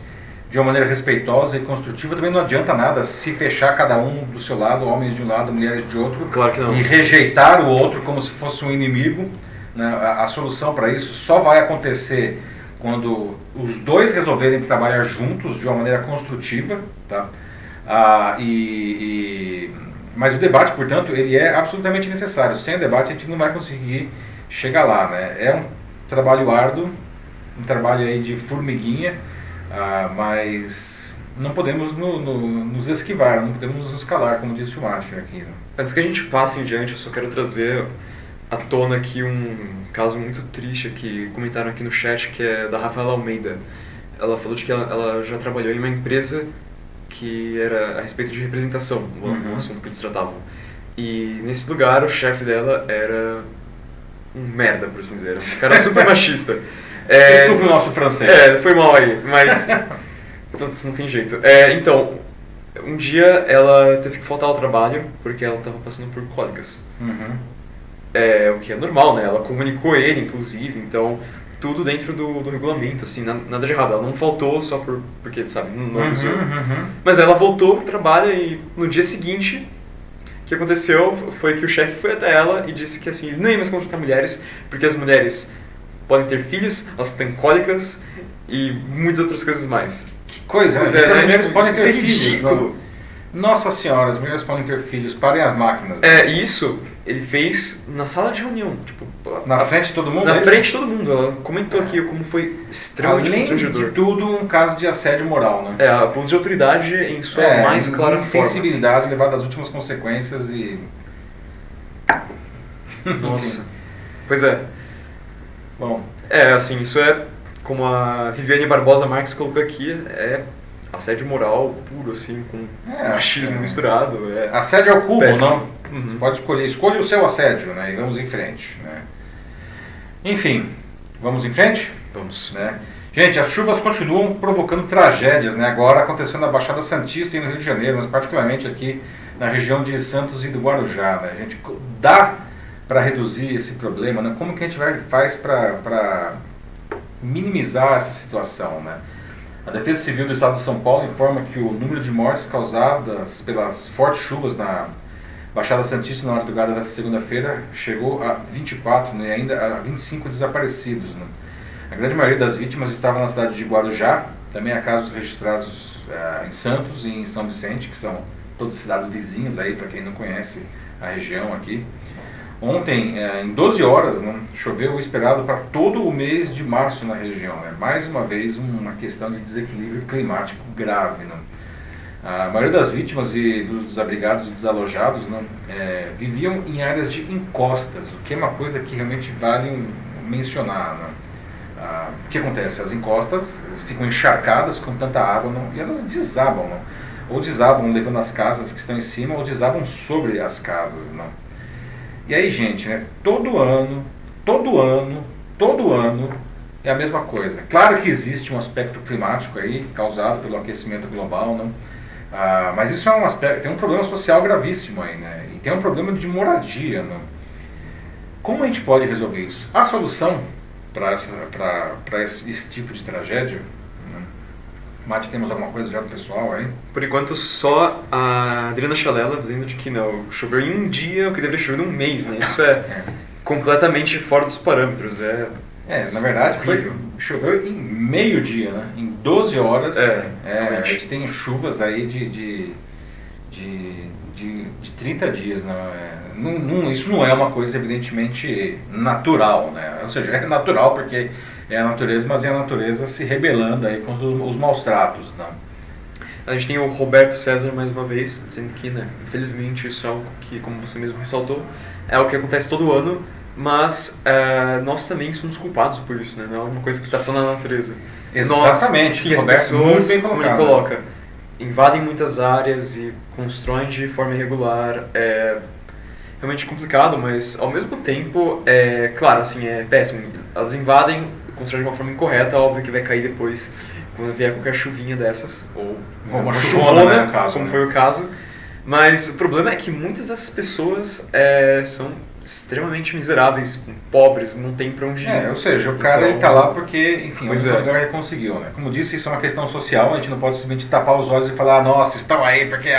de uma maneira respeitosa e construtiva. Também não adianta nada se fechar cada um do seu lado, homens de um lado, mulheres de outro, claro que não. E rejeitar o outro como se fosse um inimigo, né? A solução para isso só vai acontecer quando os dois resolverem trabalhar juntos de uma maneira construtiva, tá? Mas o debate, portanto, ele é absolutamente necessário. Sem o debate a gente não vai conseguir chegar lá, né? É um trabalho árduo, um trabalho aí de formiguinha, mas não podemos nos esquivar, não podemos nos calar, como disse o Márcio aqui, né? Antes que a gente passe em diante, eu só quero trazer à tona aqui um caso muito triste que comentaram aqui no chat, que é da Rafaela Almeida. Ela falou de que ela já trabalhou em uma empresa que era a respeito de representação, um assunto que eles tratavam. E nesse lugar o chefe dela era um merda, por assim dizer, um cara super machista. Desculpa o nosso francês. Foi mal aí, mas não tem jeito. Então, um dia ela teve que faltar ao trabalho porque ela estava passando por cólicas. O que é normal, né? Ela comunicou ele, inclusive, então tudo dentro do regulamento, assim, nada de errado. Ela não faltou só porque, sabe, não avisou. Mas ela voltou pro trabalho e no dia seguinte, o que aconteceu foi que o chefe foi até ela e disse que, assim, ele não ia mais contratar mulheres, porque as mulheres podem ter filhos, elas têm cólicas e muitas outras coisas mais. Que coisa, né? As mulheres podem ter filhos. Não? Nossa senhora, as mulheres podem ter filhos, parem as máquinas. Isso ele fez na sala de reunião, tipo, na frente de todo mundo? Na frente de todo mundo. Ela comentou aqui como foi extremamente constrangedor. Além de tudo, um caso de assédio moral, né? Abuso de autoridade em sua mais clara forma. Insensibilidade levada às últimas consequências e... Nossa. Pois é. Bom. Assim, isso é, como a Viviane Barbosa Marques colocou aqui, assédio moral puro, assim, com machismo misturado. Assédio ao cubo, péssimo. Não? Você pode escolha o seu assédio, né? E vamos em frente, né? Enfim, vamos em frente? Vamos. Né? Gente, as chuvas continuam provocando tragédias, né? Agora aconteceu na Baixada Santista e no Rio de Janeiro, mas particularmente aqui na região de Santos e do Guarujá, né? A gente dá para reduzir esse problema, né? Como que a gente faz para minimizar essa situação, né? A Defesa Civil do Estado de São Paulo informa que o número de mortes causadas pelas fortes chuvas na Baixada Santista na madrugada desta segunda-feira chegou a 24, né, e ainda a 25 desaparecidos, né? A grande maioria das vítimas estava na cidade de Guarujá. Também há casos registrados em Santos e em São Vicente, que são todas cidades vizinhas aí, para quem não conhece a região aqui. Ontem, em 12 horas, né, choveu o esperado para todo o mês de março na região. Mais uma vez, uma questão de desequilíbrio climático grave, né? A maioria das vítimas e dos desabrigados e desalojados, né, viviam em áreas de encostas, o que é uma coisa que realmente vale mencionar, né? O que acontece? As encostas ficam encharcadas com tanta água, não, e elas desabam, não? Ou desabam levando as casas que estão em cima, ou desabam sobre as casas, não? E aí, gente, né, todo ano é a mesma coisa. Claro que existe um aspecto climático aí, causado pelo aquecimento global, não? Mas isso é um aspecto, tem um problema social gravíssimo aí, né? E tem um problema de moradia, não? Como a gente pode resolver isso? A solução para esse tipo de tragédia, né, Mate, temos alguma coisa já do pessoal aí? Por enquanto, só a Adriana Chalela dizendo de que não, choveu em um dia o que deveria chover em um mês, né? Isso é completamente fora dos parâmetros. Na verdade, choveu em meio-dia, né? Em 12 horas. A gente tem chuvas aí de 30 dias, né? Isso não é uma coisa evidentemente natural, né? Ou seja, é natural porque é a natureza, mas é a natureza se rebelando aí contra os maus tratos, não? A gente tem o Roberto César mais uma vez, dizendo que, né, infelizmente isso é algo que, como você mesmo ressaltou, é o que acontece todo ano, mas nós também somos culpados por isso, né? Não é uma coisa que está só na natureza. Exatamente. Sim, as pessoas, como ele coloca, invadem muitas áreas e constroem de forma irregular. É realmente complicado, mas ao mesmo tempo, claro, assim, é péssimo. Elas invadem, constroem de uma forma incorreta, óbvio que vai cair depois quando vier qualquer chuvinha dessas, ou uma chuvona, né, como foi o caso. Mas o problema é que muitas dessas pessoas são extremamente miseráveis, pobres, não tem pra onde ir. Ou seja, o cara ele tá lá porque, enfim, o lugar ele conseguiu, né? Como disse, isso é uma questão social, a gente não pode simplesmente tapar os olhos e falar, nossa, estão aí porque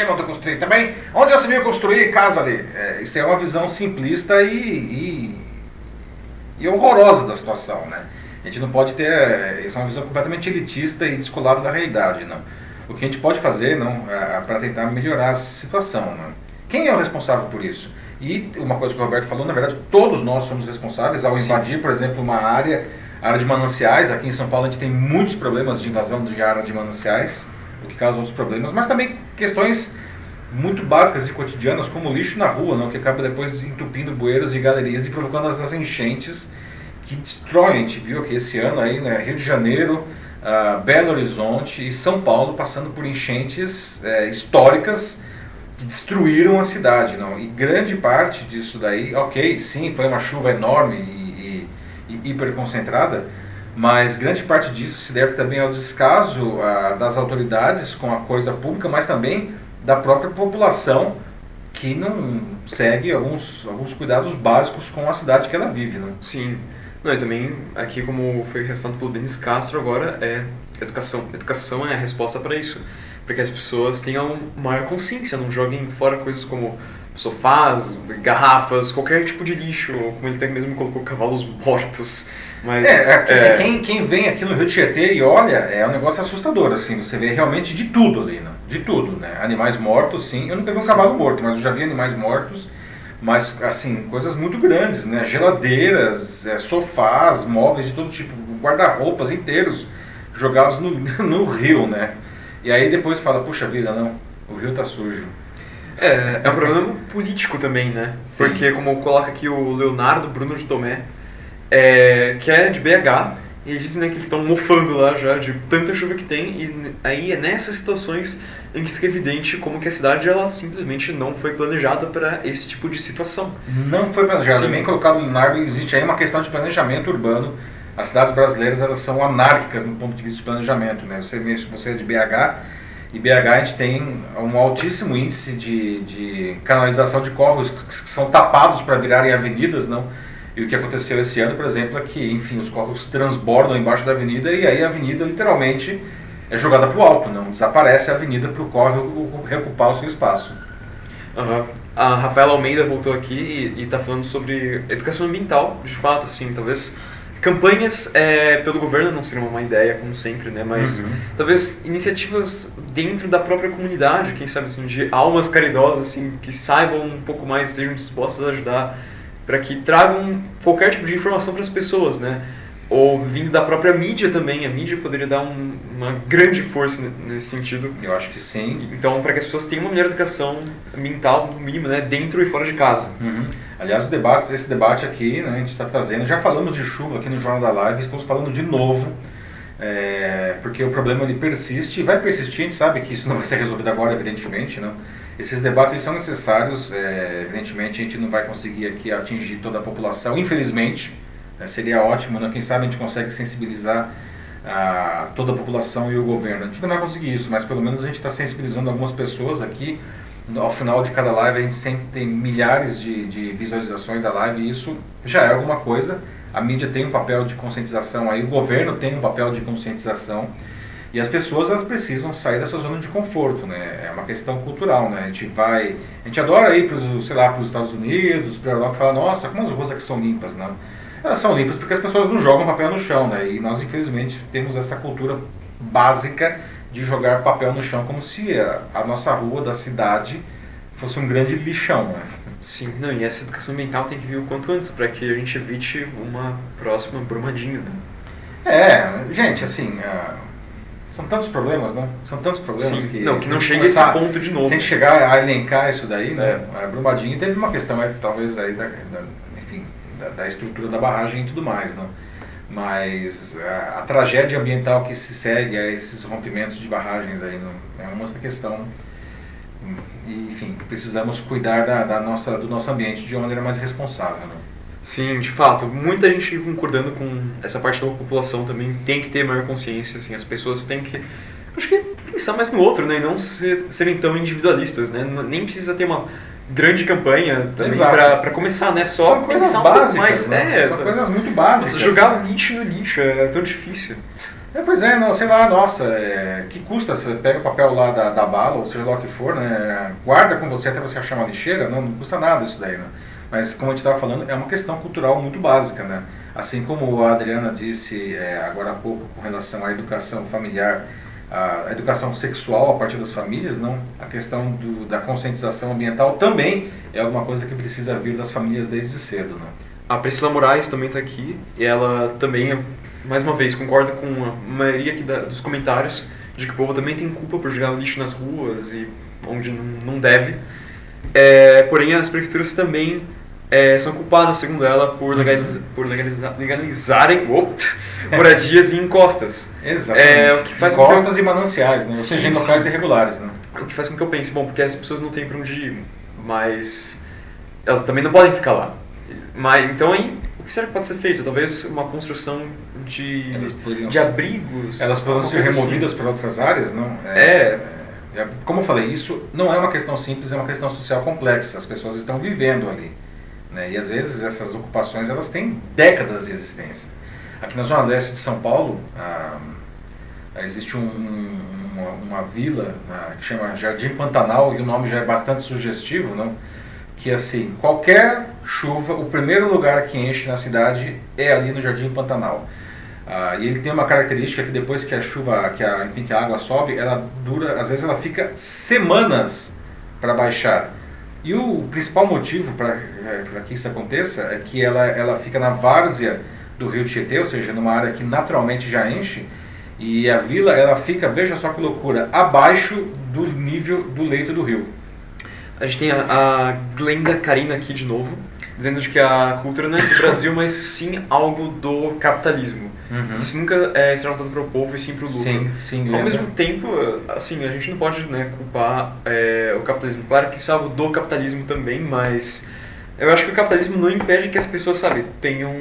não estão construindo também? Onde já se viu construir casa ali? Isso é uma visão simplista e horrorosa da situação, né? A gente não pode ter, isso é uma visão completamente elitista e descolada da realidade, não. O que a gente pode fazer, não, para tentar melhorar a situação, não? Quem é o responsável por isso? E uma coisa que o Roberto falou, na verdade, todos nós somos responsáveis ao invadir, por exemplo, uma área de mananciais. Aqui em São Paulo a gente tem muitos problemas de invasão de área de mananciais, o que causa outros problemas, mas também questões muito básicas e cotidianas, como lixo na rua, não, que acaba depois entupindo bueiros e galerias e provocando as enchentes que destroem. A gente viu que esse ano aí, né, Rio de Janeiro, Belo Horizonte e São Paulo passando por enchentes históricas que destruíram a cidade, não? E grande parte disso daí, ok, sim, foi uma chuva enorme e hiper concentrada, mas grande parte disso se deve também ao descaso das autoridades com a coisa pública, mas também da própria população que não segue alguns cuidados básicos com a cidade que ela vive, não? Sim. Não, e também, aqui como foi ressaltado pelo Denis Castro agora, educação. Educação é a resposta para isso. Para que as pessoas tenham maior consciência, não joguem fora coisas como sofás, garrafas, qualquer tipo de lixo, como ele até mesmo colocou, cavalos mortos. Mas, quem vem aqui no Rio Tietê e olha, é um negócio assustador, assim, você vê realmente de tudo ali, né? De tudo, né? Animais mortos, sim, eu nunca vi um cavalo morto, mas eu já vi animais mortos, mas, assim, coisas muito grandes, né? Geladeiras, sofás, móveis de todo tipo, guarda-roupas inteiros jogados no rio, né? E aí depois fala, puxa vida, não, o rio tá sujo. É um problema político também, né? Sim. Porque, como coloca aqui o Leonardo Bruno de Tomé, que é de BH, e eles dizem, né, que eles estão mofando lá já de tanta chuva que tem, e aí é nessas situações em que fica evidente como que a cidade ela simplesmente não foi planejada para esse tipo de situação. Não foi planejada, bem colocado, Leonardo, existe aí uma questão de planejamento urbano. As cidades brasileiras elas são anárquicas no ponto de vista de planejamento, né? Você é de BH, e BH a gente tem um altíssimo índice de canalização de córregos que são tapados para virarem avenidas, não? E o que aconteceu esse ano, por exemplo, é que, enfim, os córregos transbordam embaixo da avenida e aí a avenida literalmente é jogada para o alto, não? Desaparece a avenida para o córrego reocupar o seu espaço. Uhum. A Rafaela Almeida voltou aqui e está falando sobre educação ambiental, de fato, assim, talvez campanhas pelo governo não seriam uma ideia, como sempre, né? Mas talvez iniciativas dentro da própria comunidade, quem sabe assim, de almas caridosas assim, que saibam um pouco mais, sejam dispostas a ajudar, para que tragam qualquer tipo de informação para as pessoas, né? Ou vindo da própria mídia também, a mídia poderia dar uma grande força nesse sentido. Eu acho que sim. Então, para que as pessoas tenham uma melhor educação ambiental, no mínimo, né? Dentro e fora de casa. Aliás, esse debate aqui, né, a gente está trazendo, já falamos de chuva aqui no Jornal da Live, estamos falando de novo, porque o problema ele persiste e vai persistir, a gente sabe que isso não vai ser resolvido agora, evidentemente, não. Esses debates eles são necessários, evidentemente a gente não vai conseguir aqui atingir toda a população, infelizmente, seria ótimo, né? Quem sabe a gente consegue sensibilizar toda a população e o governo. A gente não vai conseguir isso, mas pelo menos a gente está sensibilizando algumas pessoas aqui. Ao final de cada live a gente sempre tem milhares de visualizações da live e isso já é alguma coisa. A mídia tem um papel de conscientização aí, o governo tem um papel de conscientização E as pessoas, elas precisam sair dessa zona de conforto, né? É uma questão cultural, né? A gente adora ir para os Estados Unidos, para a Europa, e falar, nossa, como as ruas aqui são limpas, não? Elas são limpas porque as pessoas não jogam papel no chão, né? E nós, infelizmente, temos essa cultura básica de jogar papel no chão como se a nossa rua da cidade fosse um grande lixão, né? Sim, não, e essa educação ambiental tem que vir o quanto antes, para que a gente evite uma próxima Brumadinho, né? Gente, assim, são tantos problemas, né? São tantos problemas. Sim, que não chega a esse ponto de novo. Sem chegar a elencar isso daí, né? A Brumadinho teve uma questão, talvez, aí da estrutura da barragem e tudo mais, né? Mas a tragédia ambiental que se segue a esses rompimentos de barragens aí é uma outra questão. E, enfim, precisamos cuidar do nosso ambiente de uma maneira mais responsável, né? Sim, de fato, muita gente concordando com essa parte da população também tem que ter maior consciência, assim, as pessoas têm que, acho que, pensar mais no outro, né, e não serem tão individualistas, né, nem precisa ter uma grande campanha também para começar, né, só são coisas pensar básicas, mais, né? São coisas muito básicas. Jogar lixo no lixo é tão difícil. Pois é, não, sei lá, nossa, que custa, você pega o papel lá da bala, ou seja lá o que for, né, guarda com você até você achar uma lixeira, não custa nada isso daí, né. Mas, como a gente estava falando, é uma questão cultural muito básica, né? Assim como a Adriana disse agora há pouco com relação à educação familiar, a educação sexual a partir das famílias, não? A questão da conscientização ambiental também é alguma coisa que precisa vir das famílias desde cedo, né? A Priscila Moraes também está aqui e ela também, mais uma vez, concorda com a maioria aqui dos comentários de que o povo também tem culpa por jogar lixo nas ruas e onde não deve. Porém, as prefeituras também são culpadas, segundo ela, por legalizarem moradias em encostas. Exatamente. O que faz encostas e mananciais, né? Ou seja, em locais irregulares, né? O que faz com que eu pense, bom, porque as pessoas não têm para onde ir, mas elas também não podem ficar lá. Mas, então aí, o que será que pode ser feito? Talvez uma construção de abrigos. Elas poderiam ser removidas para outras áreas, não? Como eu falei, isso não é uma questão simples, é uma questão social complexa. As pessoas estão vivendo ali, né? E às vezes essas ocupações elas têm décadas de existência. Aqui na Zona Leste de São Paulo existe uma vila que chama Jardim Pantanal, e o nome já é bastante sugestivo, não? Que assim, qualquer chuva, o primeiro lugar que enche na cidade é ali no Jardim Pantanal. E ele tem uma característica que depois que a chuva, que a água sobe, ela dura, às vezes ela fica semanas para baixar. E o principal motivo para que isso aconteça é que ela fica na várzea do rio Tietê, ou seja, numa área que naturalmente já enche, e a vila ela fica, veja só que loucura, abaixo do nível do leito do rio. A gente tem a Glenda Karina aqui de novo, dizendo de que a cultura não é do Brasil, mas sim algo do capitalismo. Uhum. Isso nunca será voltado para o povo e sim para o lucro. Sim, ao mesmo tempo, assim, a gente não pode, né, culpar o capitalismo. Claro que isso é algo do capitalismo também, mas eu acho que o capitalismo não impede que as pessoas, sabe, tenham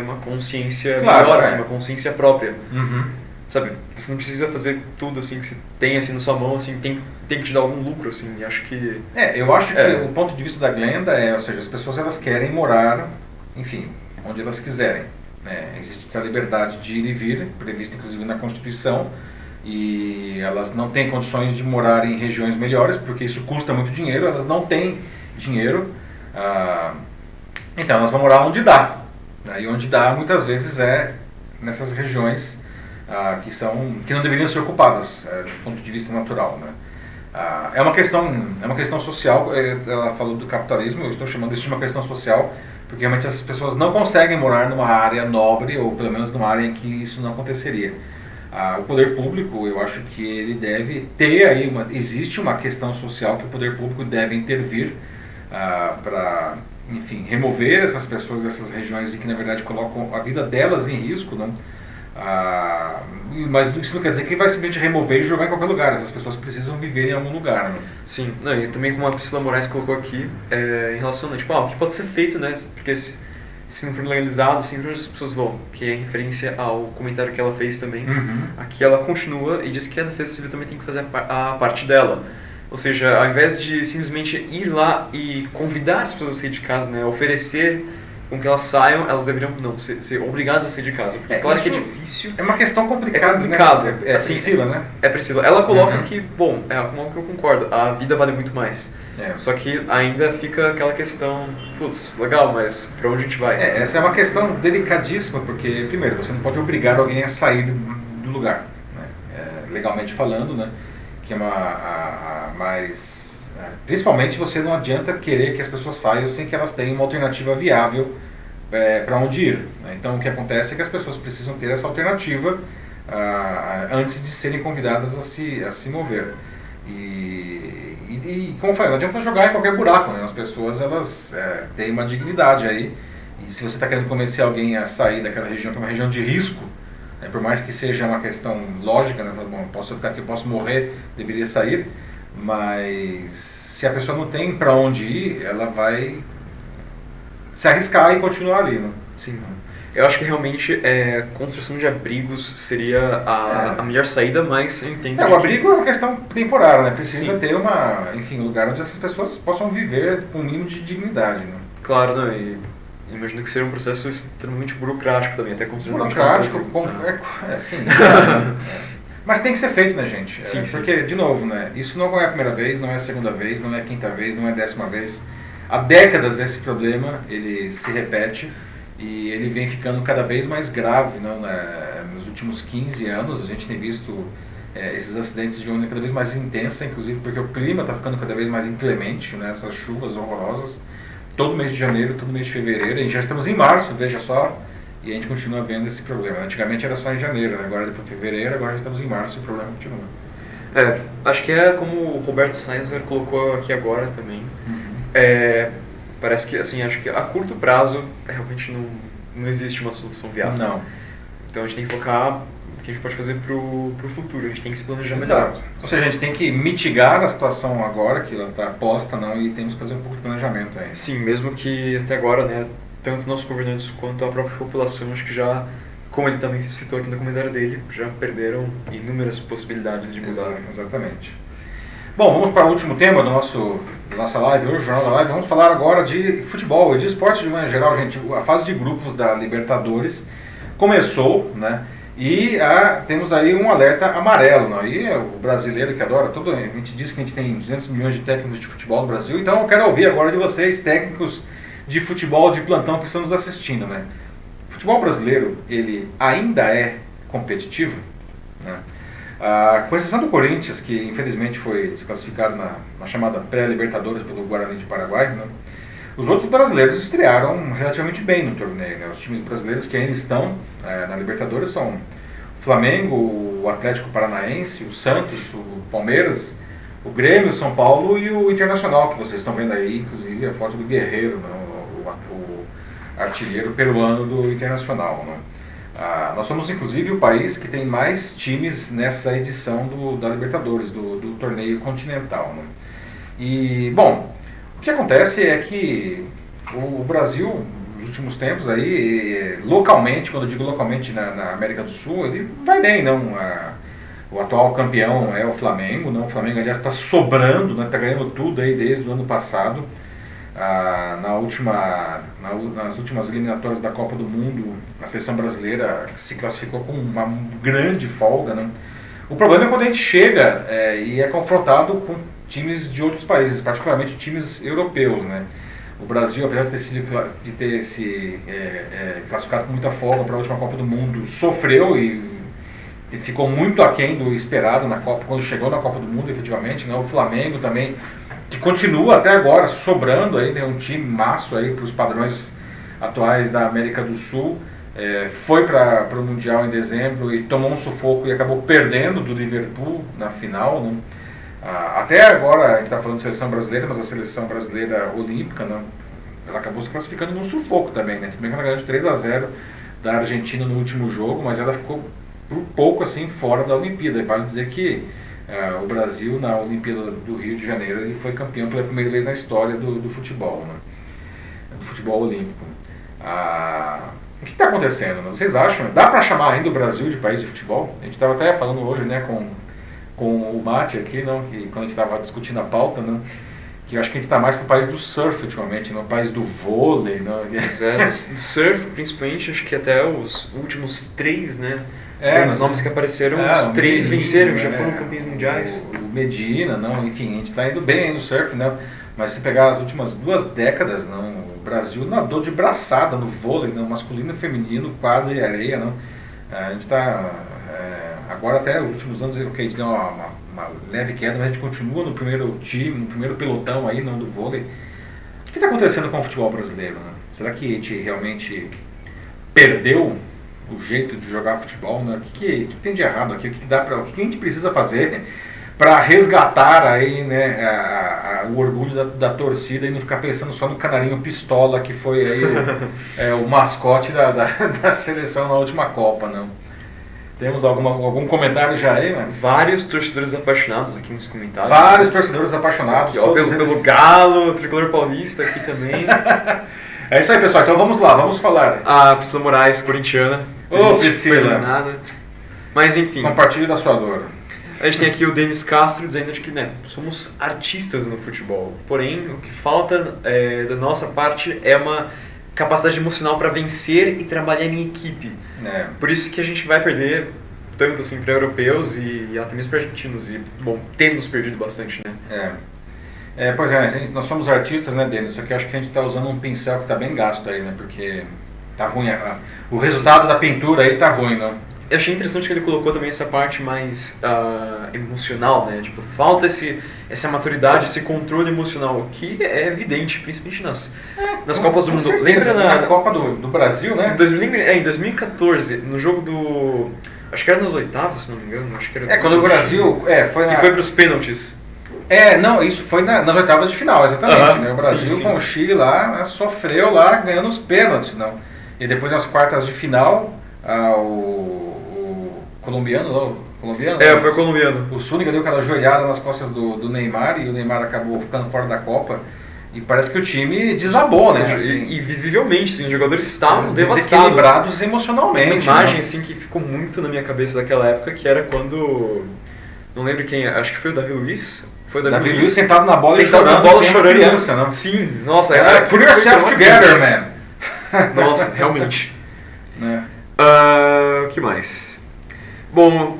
uma consciência melhor, assim, uma consciência própria. Uhum. Sabe, você não precisa fazer tudo assim que você tem assim na sua mão, assim, tem que te dar algum lucro, assim, e acho que... eu acho que o ponto de vista da Glenda ou seja, as pessoas elas querem morar, enfim, onde elas quiserem, né? Existe essa liberdade de ir e vir, prevista inclusive na Constituição, e elas não têm condições de morar em regiões melhores, porque isso custa muito dinheiro, elas não têm dinheiro, então elas vão morar onde dá, né? E onde dá muitas vezes é nessas regiões que não deveriam ser ocupadas do ponto de vista natural, né? É uma questão social. Ela falou do capitalismo, eu estou chamando isso de uma questão social, porque realmente as pessoas não conseguem morar numa área nobre, ou pelo menos numa área em que isso não aconteceria. O poder público, eu acho que ele deve ter aí existe uma questão social que o poder público deve intervir para, enfim, remover essas pessoas dessas regiões e que na verdade colocam a vida delas em risco, não? Mas isso não quer dizer que vai simplesmente remover e jogar em qualquer lugar. Essas pessoas precisam viver em algum lugar, né? Sim, não, e também como a Priscila Moraes colocou aqui, em relação a tipo, o que pode ser feito, né? Porque se não for legalizado, sempre as pessoas vão, que é em referência ao comentário que ela fez também. Uhum. Aqui ela continua e diz que a Defesa Civil também tem que fazer a parte dela. Ou seja, ao invés de simplesmente ir lá e convidar as pessoas a sair de casa, né, oferecer com que elas saiam, elas deveriam não ser obrigadas a sair de casa. Porque claro que é difícil. É uma questão complicada, complicado, né? assim, Priscila, né? É Priscila. Ela coloca que, bom, uma que eu concordo, a vida vale muito mais. Só que ainda fica aquela questão, putz, legal, mas pra onde a gente vai? Essa é uma questão delicadíssima, porque, primeiro, você não pode obrigar alguém a sair do lugar, né? Legalmente falando, né? Que é mais... Principalmente você não adianta querer que as pessoas saiam sem que elas tenham uma alternativa viável para onde ir, né? Então o que acontece é que as pessoas precisam ter essa alternativa antes de serem convidadas a se mover. E como eu falei, não adianta jogar em qualquer buraco, né? As pessoas elas têm uma dignidade aí, e se você está querendo convencer alguém a sair daquela região, que é uma região de risco, né? Por mais que seja uma questão lógica, né? Bom, posso ficar aqui, posso morrer, deveria sair, mas se a pessoa não tem para onde ir, ela vai se arriscar e continuar ali, né? Sim. Eu acho que realmente construção de abrigos seria a melhor saída, mas eu entendo o abrigo é uma questão temporária, né? Precisa Sim. ter um lugar onde essas pessoas possam viver com um mínimo de dignidade, né? Claro, não, e imagino que seria um processo extremamente burocrático também, até construir burocrático, sim. Mas tem que ser feito, né, gente? Sim, porque, de novo, né? Isso não é a primeira vez, não é a segunda vez, não é a quinta vez, não é a 10ª vez. Há décadas esse problema ele se repete e ele vem ficando cada vez mais grave, não? Nos últimos 15 anos a gente tem visto esses acidentes de onda cada vez mais intensa, inclusive porque o clima está ficando cada vez mais inclemente, né? Essas chuvas horrorosas, todo mês de janeiro, todo mês de fevereiro, e já estamos em março, veja só, e a gente continua vendo esse problema. Antigamente era só em janeiro, né? Agora depois de fevereiro, agora já estamos em março e o problema continua. Acho que como o Roberto César colocou aqui agora também. Parece que, assim, acho que a curto prazo realmente não existe uma solução viável. Não. Então a gente tem que focar no que a gente pode fazer pro futuro, a gente tem que se planejar melhor. Ou seja, a gente tem que mitigar a situação agora, que ela está posta, não, e temos que fazer um pouco de planejamento aí. Sim, mesmo que até agora, né, tanto nossos governantes quanto a própria população, acho que já, como ele também citou aqui no comentário dele, já perderam inúmeras possibilidades de mudar. Exatamente. Bom, vamos para o último tema da nossa live hoje, Jornal da Live. Vamos falar agora de futebol e de esporte de maneira geral, gente. A fase de grupos da Libertadores começou, né? E temos aí um alerta amarelo, né? E o brasileiro que adora tudo, a gente diz que a gente tem 200 milhões de técnicos de futebol no Brasil, então eu quero ouvir agora de vocês, técnicos de futebol de plantão que estão nos assistindo, né? O futebol brasileiro, ele ainda é competitivo, né? Com exceção do Corinthians, que infelizmente foi desclassificado na chamada pré-Libertadores pelo Guarani de Paraguai, né? Os outros brasileiros estrearam relativamente bem no torneio, né? Os times brasileiros que ainda estão na Libertadores são o Flamengo, o Atlético Paranaense, o Santos, o Palmeiras, o Grêmio, o São Paulo e o Internacional, que vocês estão vendo aí, inclusive a foto do Guerreiro, né? o artilheiro peruano do Internacional, né? Nós somos inclusive o país que tem mais times nessa edição da Libertadores, do torneio continental, né? E, bom, o que acontece é que o Brasil, nos últimos tempos, aí, localmente, quando eu digo localmente na América do Sul, ele vai bem, não? O atual campeão é o Flamengo, não? O Flamengo, aliás, está sobrando, né? Está ganhando tudo aí desde o ano passado. Nas últimas eliminatórias da Copa do Mundo, a seleção brasileira se classificou com uma grande folga, né? O problema é quando a gente chega e é confrontado com times de outros países, particularmente times europeus, né? O Brasil, apesar de ter se classificado com muita folga para a última Copa do Mundo, sofreu e ficou muito aquém do esperado na Copa, quando chegou na Copa do Mundo, efetivamente, né? O Flamengo também, que continua até agora sobrando aí, tem um time maço aí para os padrões atuais da América do Sul, foi para o Mundial em dezembro e tomou um sufoco e acabou perdendo do Liverpool na final, né? Até agora a gente está falando de seleção brasileira, mas a seleção brasileira olímpica, né, ela acabou se classificando num sufoco também, né? Também ela ganhou de 3-0 da Argentina no último jogo, mas ela ficou por pouco assim fora da Olimpíada. E vale dizer que o Brasil na Olimpíada do Rio de Janeiro ele foi campeão pela primeira vez na história do futebol, né? Do futebol olímpico. O que está acontecendo, né? Vocês acham? Dá para chamar ainda o Brasil de país de futebol? A gente estava até falando hoje, né, com o Mate aqui, não, que quando a gente estava discutindo a pauta, não, Que eu acho que a gente está mais pro país do surf ultimamente, no país do vôlei. Pois é, do surf principalmente, acho que até os últimos 3, né? Os nomes que apareceram, os 3 venceram, que já foram campeões mundiais. O Medina, não, enfim, a gente está indo bem aí no surf, né? Mas se pegar as últimas 2 décadas, não, o Brasil nadou de braçada no vôlei, não, masculino e feminino, quadra e areia, não. A gente está, agora até os últimos anos, a gente deu uma leve queda, mas a gente continua no primeiro time, no primeiro pelotão aí, não, do vôlei. O que está acontecendo com o futebol brasileiro, né? Será que a gente realmente perdeu o jeito de jogar futebol, né? O que tem de errado aqui? O que a gente precisa fazer para resgatar aí, né, o orgulho da torcida e não ficar pensando só no canarinho pistola que foi aí o mascote da seleção na última Copa, não? Temos algum comentário já aí, né? Vários torcedores apaixonados aqui nos comentários. Vários torcedores apaixonados. Aqui, pelo Galo, Tricolor Paulista aqui também. É isso aí, pessoal. Então vamos lá, vamos falar. A Priscila Moraes, corintiana. Ô, Priscila. Mas enfim. Compartilhe da sua dor. A gente tem aqui o Denis Castro dizendo de que, né, somos artistas no futebol. Porém, o que falta da nossa parte é uma capacidade emocional para vencer e trabalhar em equipe. Por isso que a gente vai perder tanto assim para europeus e até mesmo para argentinos. E, bom, temos perdido bastante, né? Pois é, nós somos artistas, né, Denis? Só que eu acho que a gente está usando um pincel que está bem gasto aí, né? Porque tá ruim. O resultado da pintura aí tá ruim, né? Eu achei interessante que ele colocou também essa parte mais emocional, né? Tipo, falta essa maturidade, esse controle emocional, que é evidente, principalmente nas Copas do Mundo. Certeza, lembra na Copa do Brasil, né? Em 2014, no jogo do... Acho que era nas oitavas, se não me engano. Acho que era quando o Brasil... foi pros pênaltis. Não, isso foi nas oitavas de final, exatamente. Né? O Brasil sim. com o Chile lá, né, sofreu lá, ganhando os pênaltis, não? E depois nas quartas de final, o colombiano, foi o colombiano. O Súñiga deu aquela joelhada nas costas do Neymar e o Neymar acabou ficando fora da Copa. E parece que o time desabou, né? Assim, e visivelmente, assim, os jogadores estavam desequilibrados emocionalmente. Uma imagem assim, que ficou muito na minha cabeça daquela época, que era quando... Não lembro quem, acho que foi o Davi Luiz. Foi o Davi Luiz sentado na bola chorando. Criança, não? Sim, nossa. Put yourself together, man. Nossa, realmente. Né? O que mais? Bom,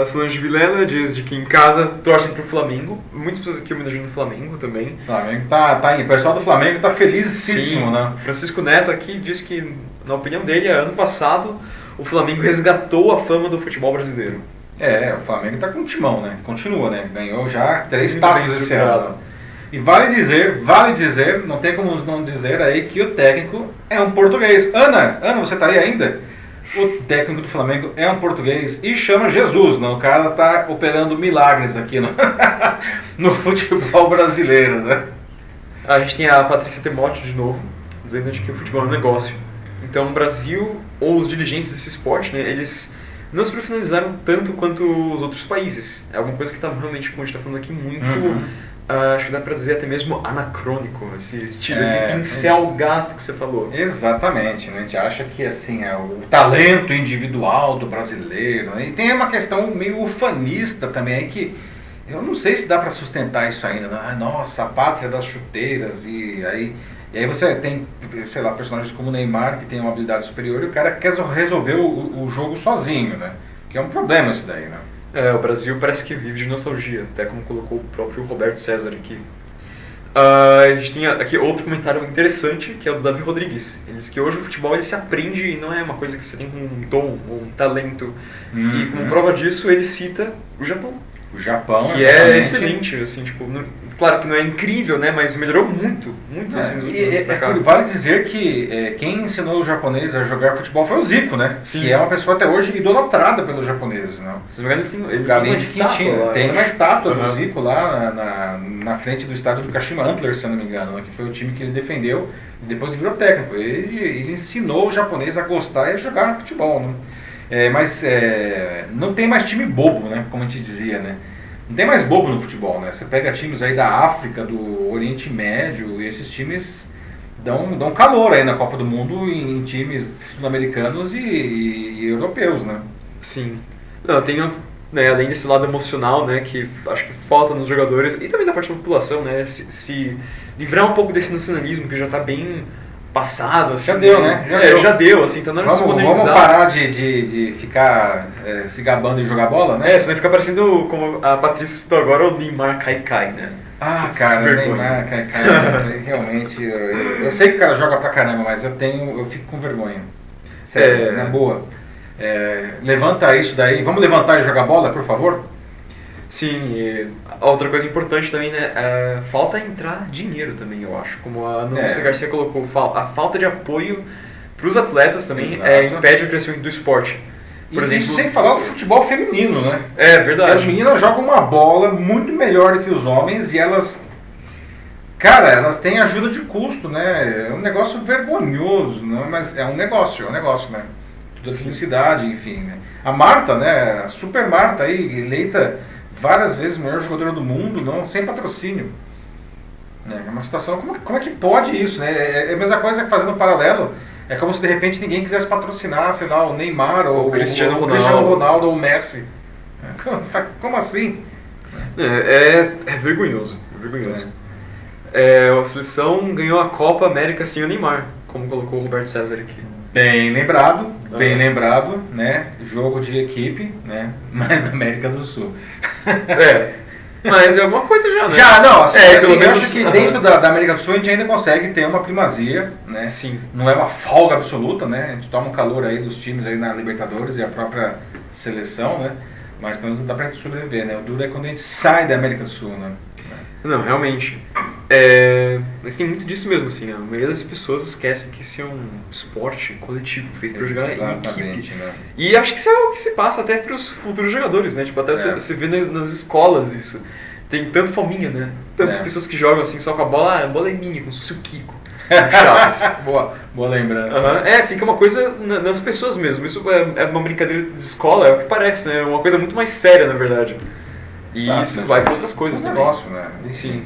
Solange Vilela diz de que em casa torcem pro Flamengo. Muitas pessoas aqui homenageando o Flamengo também. O Flamengo tá aí. O pessoal do Flamengo tá felicíssimo, né? Francisco Neto aqui diz que, na opinião dele, ano passado o Flamengo resgatou a fama do futebol brasileiro. O Flamengo tá com um timão, né? Continua, né? Ganhou já 3 taças esse ano. E vale dizer, não tem como não dizer aí que o técnico é um português. Ana, você tá aí ainda? O técnico do Flamengo é um português e chama Jesus, não? O cara tá operando milagres aqui no futebol brasileiro, né? A gente tem a Patrícia Temóteo de novo, dizendo de que o futebol é um negócio. Então o Brasil, ou os dirigentes desse esporte, né, eles não se profissionalizaram tanto quanto os outros países. É alguma coisa que está realmente, como a gente está falando aqui, muito, acho que dá para dizer até mesmo anacrônico, esse estilo, esse pincel gasto que você falou. Exatamente, né? A gente acha que assim, é o talento individual do brasileiro, né? E tem uma questão meio ufanista também aí que eu não sei se dá para sustentar isso ainda, né? Nossa, a pátria das chuteiras, e aí você tem, sei lá, personagens como o Neymar, que tem uma habilidade superior, e o cara quer resolver o jogo sozinho, né? Que é um problema isso daí, né? O Brasil parece que vive de nostalgia, até como colocou o próprio Roberto César aqui. A gente tem aqui outro comentário interessante, que é o do Davi Rodrigues. Ele diz que hoje o futebol ele se aprende e não é uma coisa que você tem com um dom, um talento. E como prova disso, ele cita o Japão. O Japão, que é excelente, assim, tipo, claro que não é incrível, né, mas melhorou muito assim, nos últimos anos pra cá. Vale dizer que quem ensinou o japonês a jogar futebol foi o Zico, né? Sim. Que é uma pessoa até hoje idolatrada pelos japoneses, não? Se não me engano, ele tem uma estátua do Zico lá na frente do estádio do Kashima Antlers, se não me engano, né? Que foi o time que ele defendeu e depois virou técnico. Ele ensinou o japonês a gostar e a jogar futebol, né? Mas não tem mais time bobo, né? Como a gente dizia, né? Não tem mais bobo no futebol, né? Você pega times aí da África, do Oriente Médio, e esses times dão calor aí na Copa do Mundo em times sul-americanos e europeus, né? Sim. Não, tem né, além desse lado emocional, né, que acho que falta nos jogadores e também da parte da população, né, se livrar um pouco desse nacionalismo que já está bem passado, assim. Já deu, né? Já deu, assim, tá na hora de se modernizar. Vamos parar de ficar se gabando e jogar bola, né? Senão fica parecendo, como a Patrícia citou agora, o Neymar Cai, né? Ah, cara, o Neymar Cai, realmente, eu sei que o cara joga pra caramba, mas eu fico com vergonha. Sério, na boa. Levanta isso daí, vamos levantar e jogar bola, por favor? Sim, e outra coisa importante também, né, falta entrar dinheiro também, eu acho, como a Lúcia Garcia colocou, a falta de apoio para os atletas também impede o crescimento do esporte. Por exemplo, isso sem falar o futebol feminino, né? É verdade. Porque as meninas jogam uma bola muito melhor do que os homens e elas... Cara, elas têm ajuda de custo, né? É um negócio vergonhoso, né? Mas é um negócio, né? Da publicidade, enfim, né? A Marta, né? A Super Marta aí, eleita várias vezes melhor jogadora do mundo, não, sem patrocínio. É uma situação... Como é que pode isso, né? É a mesma coisa que fazendo um paralelo. É como se de repente ninguém quisesse patrocinar, sei lá, o Neymar ou o Cristiano Ronaldo ou o Messi. Como assim? É vergonhoso. A seleção ganhou a Copa América sem o Neymar, como colocou o Roberto César aqui. Bem lembrado, né? Jogo de equipe, né? Mas da América do Sul. Mas é alguma coisa já, né? Já, não, assim, pelo menos, eu acho que dentro da América do Sul a gente ainda consegue ter uma primazia, né? Sim. Não é uma folga absoluta, né? A gente toma um calor aí dos times aí na Libertadores e a própria seleção, né? Mas pelo menos dá pra gente sobreviver, né? O duro é quando a gente sai da América do Sul, né? Não, realmente. Mas tem muito disso mesmo, assim. A maioria das pessoas esquecem que esse é um esporte coletivo, feito para jogar em equipe. Né? E acho que isso é o que se passa até para os futuros jogadores, né? Tipo, até você vê nas escolas isso. Tem tanto fominha, né? Tantas pessoas que jogam assim só com a bola é minha, como se fosse o Kiko. Chaves. Boa lembrança. Fica uma coisa nas pessoas mesmo. Isso é uma brincadeira de escola, é o que parece, né? É uma coisa muito mais séria, na verdade. E isso vai para outras coisas também. Negócio, né? Sim.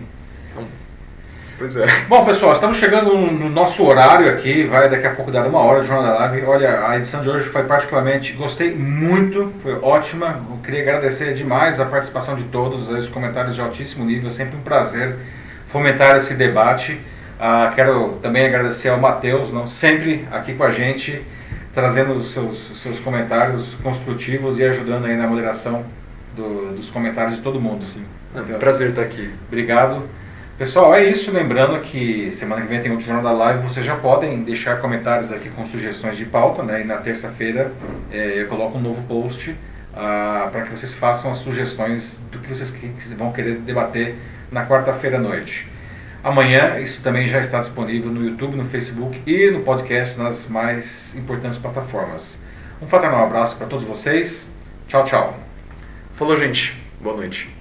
Pois é. Bom, pessoal, estamos chegando no nosso horário aqui, vai daqui a pouco dar 1 hora de Jornal da Live. Olha, a edição de hoje foi particularmente, gostei muito, foi ótima. Eu queria agradecer demais a participação de todos, os comentários de altíssimo nível, sempre um prazer fomentar esse debate. Quero também agradecer ao Matheus, sempre aqui com a gente, trazendo os seus comentários construtivos e ajudando aí na moderação dos comentários de todo mundo. Sim. Prazer estar aqui. Obrigado. Pessoal, é isso. Lembrando que semana que vem tem outro Jornal da Live. Vocês já podem deixar comentários aqui com sugestões de pauta, né? E na terça-feira eu coloco um novo post para que vocês façam as sugestões do que vocês vão querer debater na quarta-feira à noite. Amanhã isso também já está disponível no YouTube, no Facebook e no podcast nas mais importantes plataformas. Um fraternal abraço para todos vocês. Tchau, tchau. Falou, gente. Boa noite.